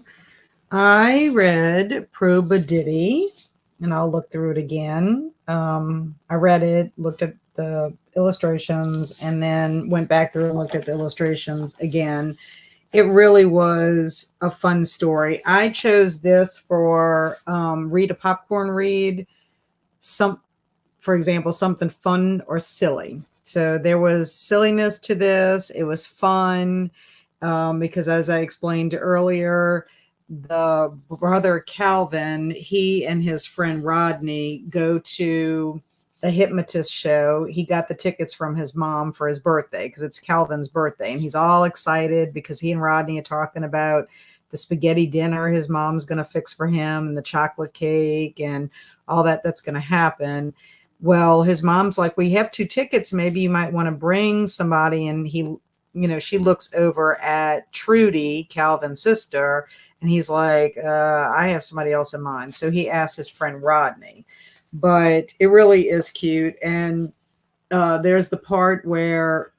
I read Probadiddity, and I'll look through it again. I read it, looked at the illustrations, and then went back through and looked at the illustrations again. It really was a fun story. I chose this for read a popcorn read. Some, for example, something fun or silly. So there was silliness to this. It was fun because, as I explained earlier, the brother Calvin, he and his friend Rodney go to a hypnotist show. He got the tickets from his mom for his birthday because it's Calvin's birthday, and he's all excited because he and Rodney are talking about the spaghetti dinner his mom's going to fix for him and the chocolate cake and all that's going to happen. Well, his mom's like, we have 2 tickets. Maybe you might want to bring somebody. And she looks over at Trudy, Calvin's sister, and he's like, I have somebody else in mind. So he asks his friend Rodney. But it really is cute. And there's the part where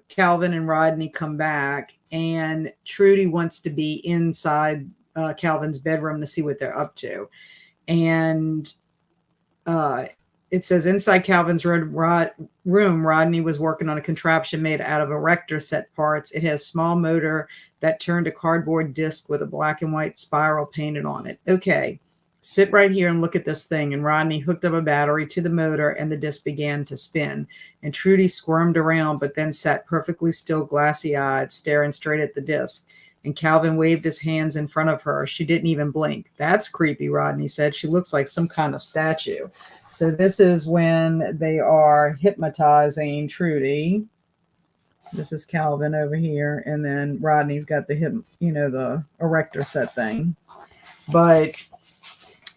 Calvin and Rodney come back, and Trudy wants to be inside Calvin's bedroom to see what they're up to. And it says inside Calvin's room, Rodney was working on a contraption made out of erector set parts. It has small motor that turned a cardboard disc with a black and white spiral painted on it. Okay, sit right here and look at this thing. And Rodney hooked up a battery to the motor, and the disc began to spin. And Trudy squirmed around, but then sat perfectly still, glassy-eyed, staring straight at the disc. And Calvin waved his hands in front of her. She didn't even blink. That's creepy, Rodney said. She looks like some kind of statue. So this is when they are hypnotizing Trudy. This is Calvin over here. And then Rodney's got the erector set thing. But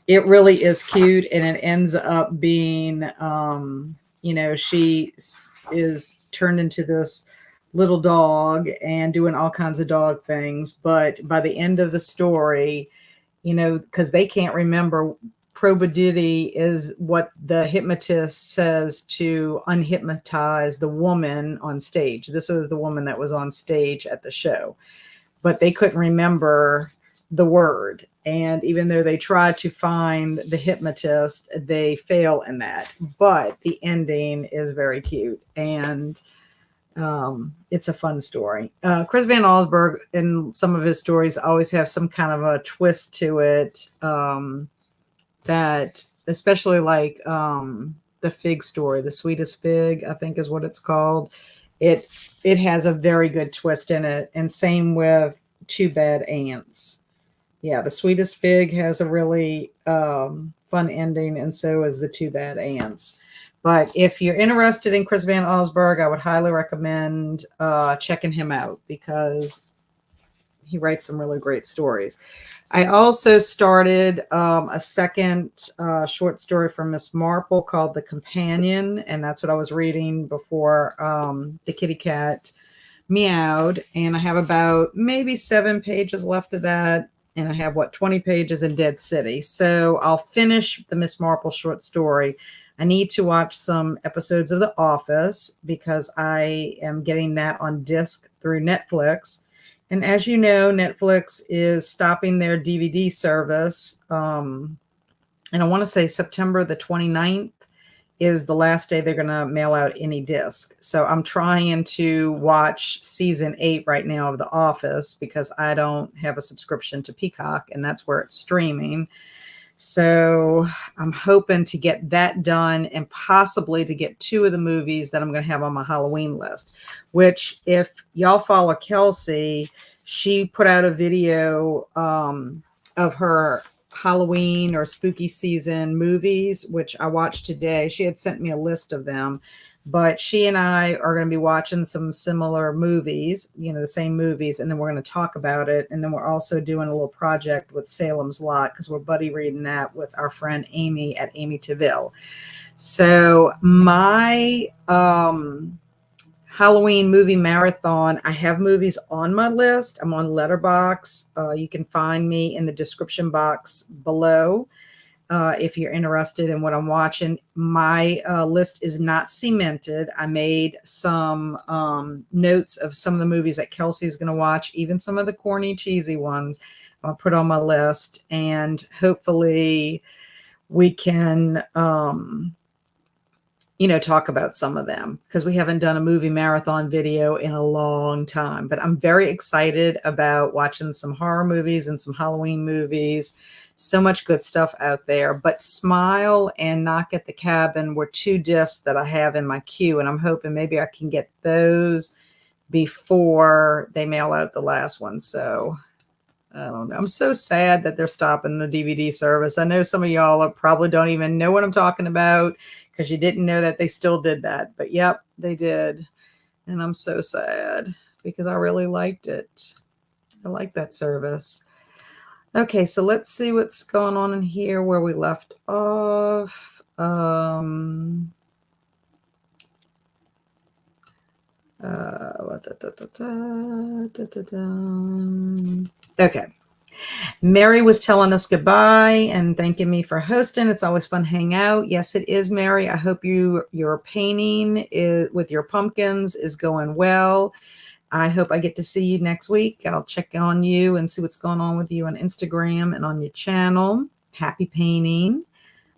it really is cute. And it ends up being, she is turned into this little dog and doing all kinds of dog things. But by the end of the story, because they can't remember, probidity is what the hypnotist says to unhypnotize the woman on stage. This was the woman that was on stage at the show, but they couldn't remember the word. And even though they try to find the hypnotist, they fail in that. But the ending is very cute. And it's a fun story. Chris Van Allsburg, in some of his stories, always have some kind of a twist to it. That especially like the fig story, The Sweetest Fig, I think is what it's called. It has a very good twist in it. And same with Two Bad Ants. Yeah, The Sweetest Fig has a really fun ending, and so is The Two Bad Ants. But if you're interested in Chris Van Allsburg, I would highly recommend checking him out because he writes some really great stories. I also started a second short story from Miss Marple called The Companion, and that's what I was reading before the kitty cat meowed. And I have about maybe 7 pages left of that, and I have 20 pages in Dead City. So I'll finish the Miss Marple short story. I need to watch some episodes of The Office because I am getting that on disc through Netflix. And as you know, Netflix is stopping their DVD service. And I want to say September the 29th is the last day they're going to mail out any disc. So I'm trying to watch season 8 right now of The Office because I don't have a subscription to Peacock, and that's where it's streaming. So I'm hoping to get that done and possibly to get 2 of the movies that I'm going to have on my Halloween list, which if y'all follow Kelsey, she put out a video of her Halloween or spooky season movies, which I watched today. She had sent me a list of them, but she and I are going to be watching some similar movies, the same movies, and then we're going to talk about it. And then we're also doing a little project with Salem's Lot because we're buddy reading that with our friend Amy at Amy Taville. So my Halloween movie marathon, I have movies on my list. I'm on Letterboxd. You can find me in the description box below. if you're interested in what I'm watching. My list is not cemented. I made some notes of some of the movies that Kelsey's going to watch, even some of the corny, cheesy ones. I'll put on my list, and hopefully we can talk about some of them, because we haven't done a movie marathon video in a long time. But I'm very excited about watching some horror movies and some Halloween movies. So much good stuff out there. But Smile and Knock at the Cabin were two discs that I have in my queue, and I'm hoping maybe I can get those before they mail out the last one. So I don't know. I'm so sad that they're stopping the DVD service. I know some of y'all probably don't even know what I'm talking about, because you didn't know that they still did that. But yep, they did. And I'm so sad, because I really liked it. I like that service. Okay, so let's see what's going on in here where we left off. Okay. Mary was telling us goodbye and thanking me for hosting. It's always fun to hang out. Yes, it is, Mary. I hope your painting with your pumpkins is going well. I hope I get to see you next week. I'll check on you and see what's going on with you on Instagram and on your channel. Happy painting.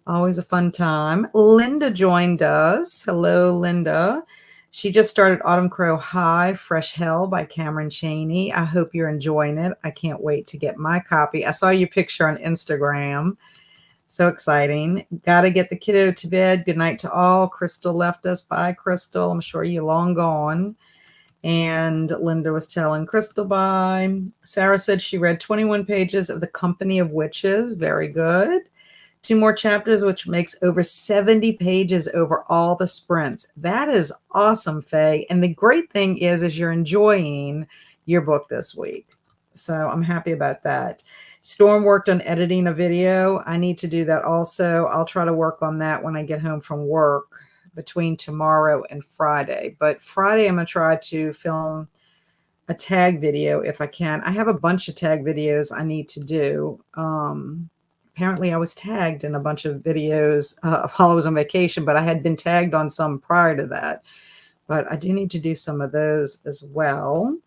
Always a fun time. Linda joined us. Hello, Linda. She just started Autumn Crow High, Fresh Hell by Cameron Chaney. I hope you're enjoying it. I can't wait to get my copy. I saw your picture on Instagram. So exciting. Got to get the kiddo to bed. Good night to all. Crystal left us. Bye, Crystal. I'm sure you're long gone. And Linda was telling Crystal bye. Sarah said she read 21 pages of The Company of Witches. Very good. 2 more chapters, which makes over 70 pages over all the sprints. That is awesome, Faye. And the great thing is you're enjoying your book this week. So I'm happy about that. Storm worked on editing a video. I need to do that also. I'll try to work on that when I get home from work between tomorrow and Friday. But Friday, I'm going to try to film a tag video if I can. I have a bunch of tag videos I need to do. Apparently I was tagged in a bunch of videos while I was on vacation, but I had been tagged on some prior to that. But I do need to do some of those as well.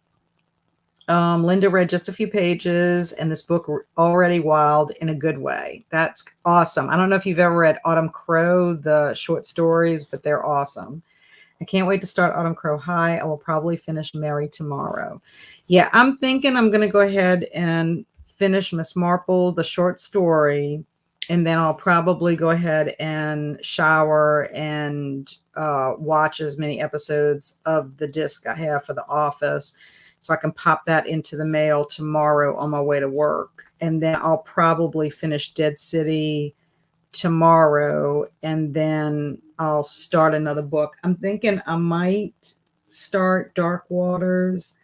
Linda read just a few pages, and this book already wild in a good way. That's awesome. I don't know if you've ever read Autumn Crow, the short stories, but they're awesome. I can't wait to start Autumn Crow High. I will probably finish Mary tomorrow. Yeah, I'm thinking I'm going to go ahead and finish Miss Marple, the short story, and then I'll probably go ahead and shower and watch as many episodes of the disc I have for The Office, so I can pop that into the mail tomorrow on my way to work. And then I'll probably finish Dead City tomorrow, and then I'll start another book. I'm thinking I might start Dark Waters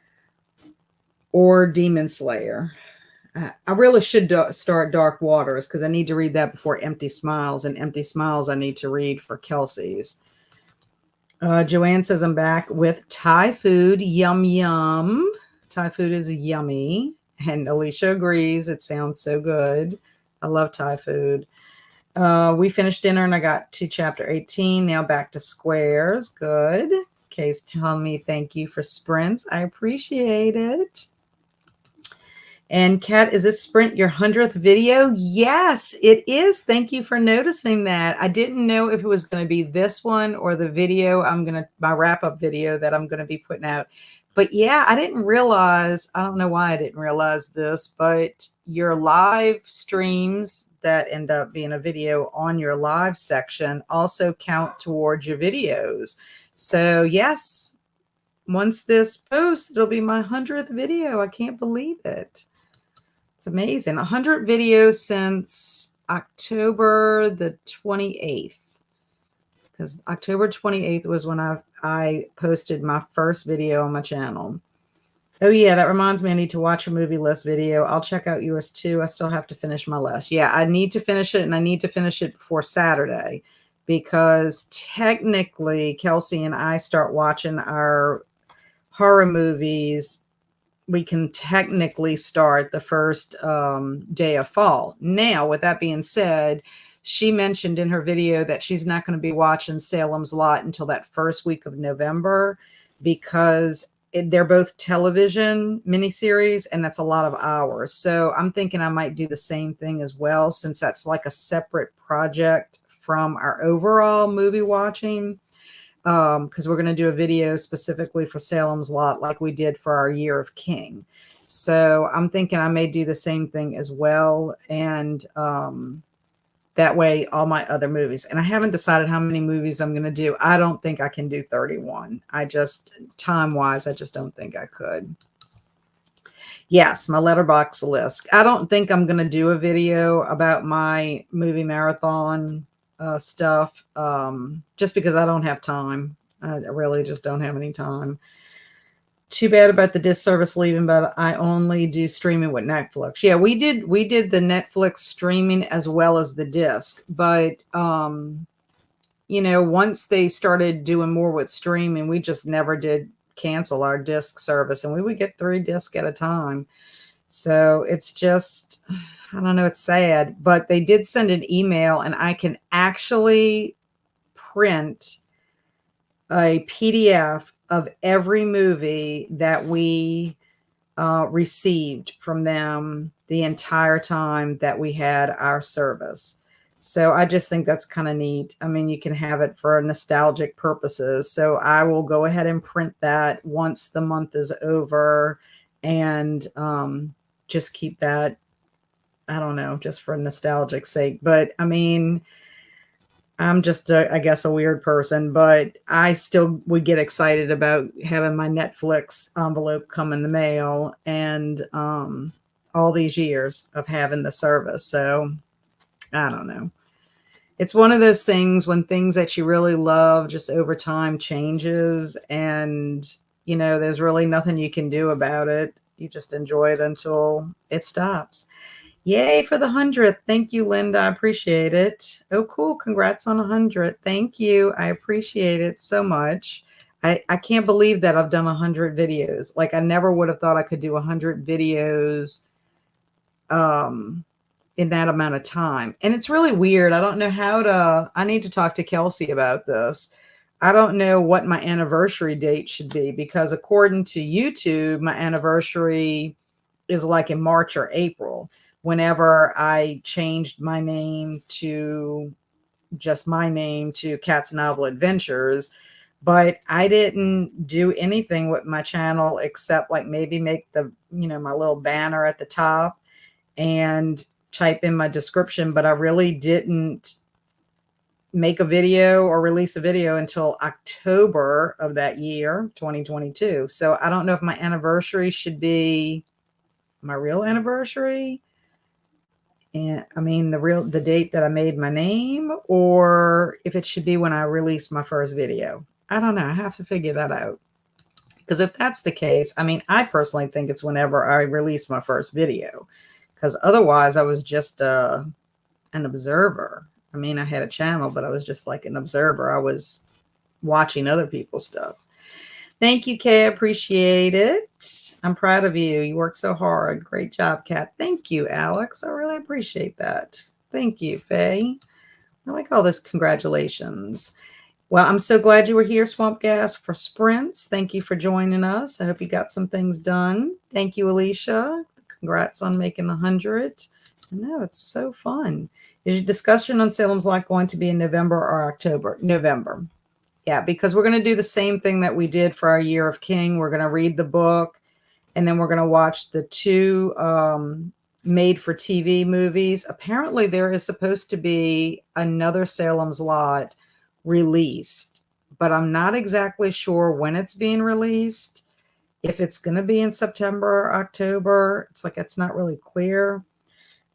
or Demon Slayer. I really should start Dark Waters, because I need to read that before Empty Smiles, and Empty Smiles I need to read for Kelsey's. Joanne says I'm back with Thai food. Yum, yum. Thai food is yummy. And Alicia agrees. It sounds so good. I love Thai food. We finished dinner and I got to chapter 18. Now back to squares. Good. Kay's telling me thank you for sprints. I appreciate it. And Kat, is this sprint your 100th video? Yes, it is. Thank you for noticing that. I didn't know if it was going to be this one or the video my wrap-up video that I'm going to be putting out. But yeah, I didn't realize, I don't know why I didn't realize this, but your live streams that end up being a video on your live section also count towards your videos. So yes, once this posts, it'll be my 100th video. I can't believe it. It's amazing. 100 videos since October the 28th. Because October 28th was when I posted my first video on my channel. Oh yeah, that reminds me I need to watch a movie list video. I'll check out yours too. I still have to finish my list. Yeah, I need to finish it, and I need to finish it before Saturday, because technically Kelsey and I start watching our horror movies. We can technically start the first day of fall. Now, with that being said, she mentioned in her video that she's not going to be watching Salem's Lot until that first week of November because they're both television miniseries and that's a lot of hours. So I'm thinking I might do the same thing as well, since that's like a separate project from our overall movie watching. Because we're going to do a video specifically for Salem's Lot like we did for our Year of King. So I'm thinking I may do the same thing as well. And that way, all my other movies. And I haven't decided how many movies I'm going to do. I don't think I can do 31. Time-wise, I just don't think I could. Yes, my letterbox list. I don't think I'm going to do a video about my movie marathon stuff, just because I don't have time. I really just don't have any time. Too bad about the disc service leaving, but I only do streaming with Netflix. Yeah, we did the Netflix streaming as well as the disc, but once they started doing more with streaming, we just never did cancel our disc service, and we would get 3 discs at a time. So it's just, I don't know, it's sad, but they did send an email and I can actually print a PDF of every movie that we received from them the entire time that we had our service. So I just think that's kind of neat. I mean, you can have it for nostalgic purposes. So I will go ahead and print that once the month is over and just keep that, I don't know, just for nostalgic sake. But I mean, I'm just, I guess, a weird person, but I still would get excited about having my Netflix envelope come in the mail and all these years of having the service. So I don't know. It's one of those things when things that you really love just over time changes and, there's really nothing you can do about it. You just enjoy it until it stops. Yay for the 100th. Thank you, Linda. I appreciate it. Oh, cool. Congrats on 100. Thank you. I appreciate it so much. I can't believe that I've done 100 videos. Like, I never would have thought I could do 100 videos in that amount of time. And it's really weird. I don't know I need to talk to Kelsey about this. I don't know what my anniversary date should be, because according to YouTube, my anniversary is like in March or April, whenever I changed my name to just my name to Cat's Novel Adventures. But I didn't do anything with my channel except like maybe make the, my little banner at the top and type in my description. But I really didn't make a video or release a video until October of that year, 2022. So I don't know if my anniversary should be my real anniversary, and I mean the date that I made my name, or if it should be when I released my first video. I don't know. I have to figure that out, because if that's the case, I mean, I personally think it's whenever I release my first video, because otherwise I was just an observer. I mean, I had a channel, but I was just like an observer. I was watching other people's stuff. Thank you, Kay. I appreciate it. I'm proud of you. You work so hard. Great job, Kat. Thank you, Alex. I really appreciate that. Thank you, Faye. I like all this congratulations. Well, I'm so glad you were here, Swamp Gas, for sprints. Thank you for joining us. I hope you got some things done. Thank you, Alicia. Congrats on making 100. I know, it's so fun. Is your discussion on Salem's Lot going to be in November or October? November. Yeah, because we're going to do the same thing that we did for our Year of King. We're going to read the book, and then we're going to watch the 2 made-for-TV movies. Apparently, there is supposed to be another Salem's Lot released, but I'm not exactly sure when it's being released. If it's going to be in September or October, it's not really clear.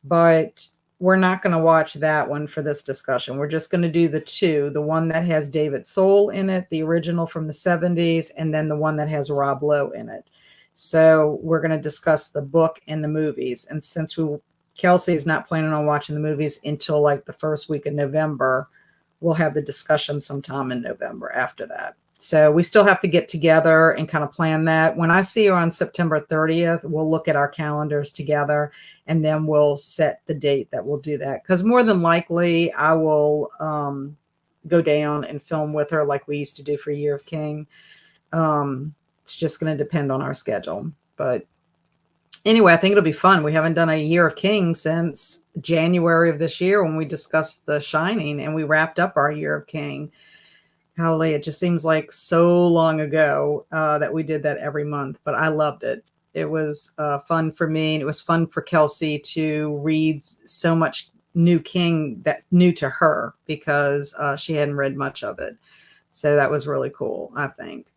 But we're not going to watch that one for this discussion. We're just going to do the 2, the one that has David Soul in it, the original from the 70s, and then the one that has Rob Lowe in it. So we're going to discuss the book and the movies. And since Kelsey's not planning on watching the movies until like the first week of November, we'll have the discussion sometime in November after that. So we still have to get together and kind of plan that. When I see you on September 30th, we'll look at our calendars together, and then we'll set the date that we'll do that. Because more than likely, I will go down and film with her like we used to do for Year of King. It's just going to depend on our schedule. But anyway, I think it'll be fun. We haven't done a Year of King since January of this year when we discussed The Shining, and we wrapped up our Year of King. Golly, it just seems like so long ago that we did that every month, but I loved it. It was fun for me, and it was fun for Kelsey to read so much new King that new to her because she hadn't read much of it. So that was really cool, I think.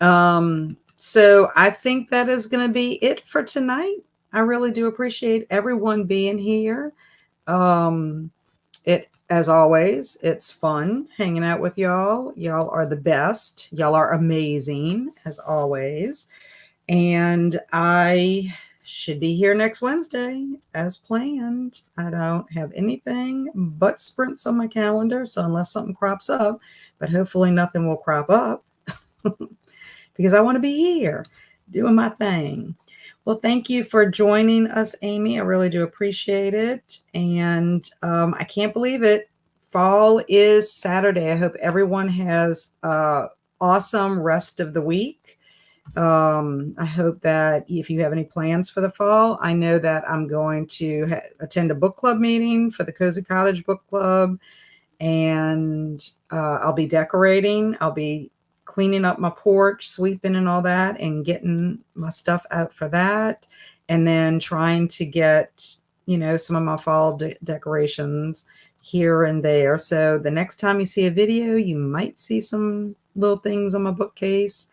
So I think that is going to be it for tonight. I really do appreciate everyone being here. As always, it's fun hanging out with y'all. Y'all are the best. Y'all are amazing as always. And I should be here next Wednesday as planned. I don't have anything but sprints on my calendar. So unless something crops up, but hopefully nothing will crop up because I want to be here doing my thing. Well, thank you for joining us, Amy. I really do appreciate it. And I can't believe it. Fall is Saturday. I hope everyone has an awesome rest of the week. I hope that if you have any plans for the fall, I know that I'm going to attend a book club meeting for the Cozy Cottage Book Club. And I'll be decorating. I'll be cleaning up my porch, sweeping and all that, and getting my stuff out for that. And then trying to get, some of my fall decorations here and there. So the next time you see a video, you might see some little things on my bookcase.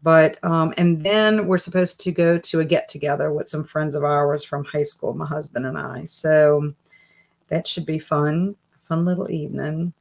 But, and then we're supposed to go to a get together with some friends of ours from high school, my husband and I. So that should be fun. A fun little evening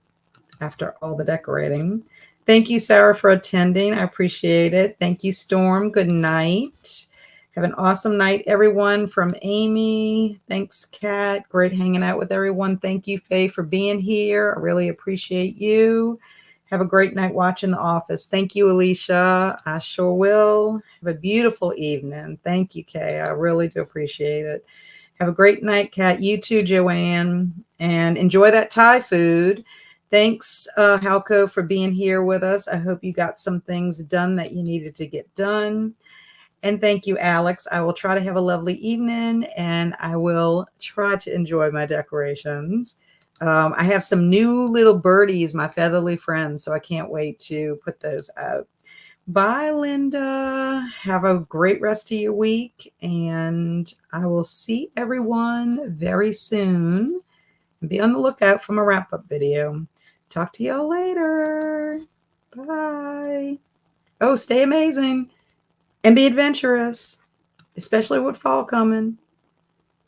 after all the decorating. Thank you, Sarah, for attending. I appreciate it. Thank you, Storm. Good night. Have an awesome night, everyone. From Amy. Thanks, Kat. Great hanging out with everyone. Thank you, Faye, for being here. I really appreciate you. Have a great night watching The Office. Thank you, Alicia. I sure will. Have a beautiful evening. Thank you, Kay. I really do appreciate it. Have a great night, Kat. You too, Joanne. And enjoy that Thai food. Thanks, Halco, for being here with us. I hope you got some things done that you needed to get done. And thank you, Alex. I will try to have a lovely evening, and I will try to enjoy my decorations. I have some new little birdies, my featherly friends, so I can't wait to put those out. Bye, Linda. Have a great rest of your week, and I will see everyone very soon. Be on the lookout for my wrap-up video. Talk to y'all later. Bye. Oh, stay amazing and be adventurous, especially with fall coming.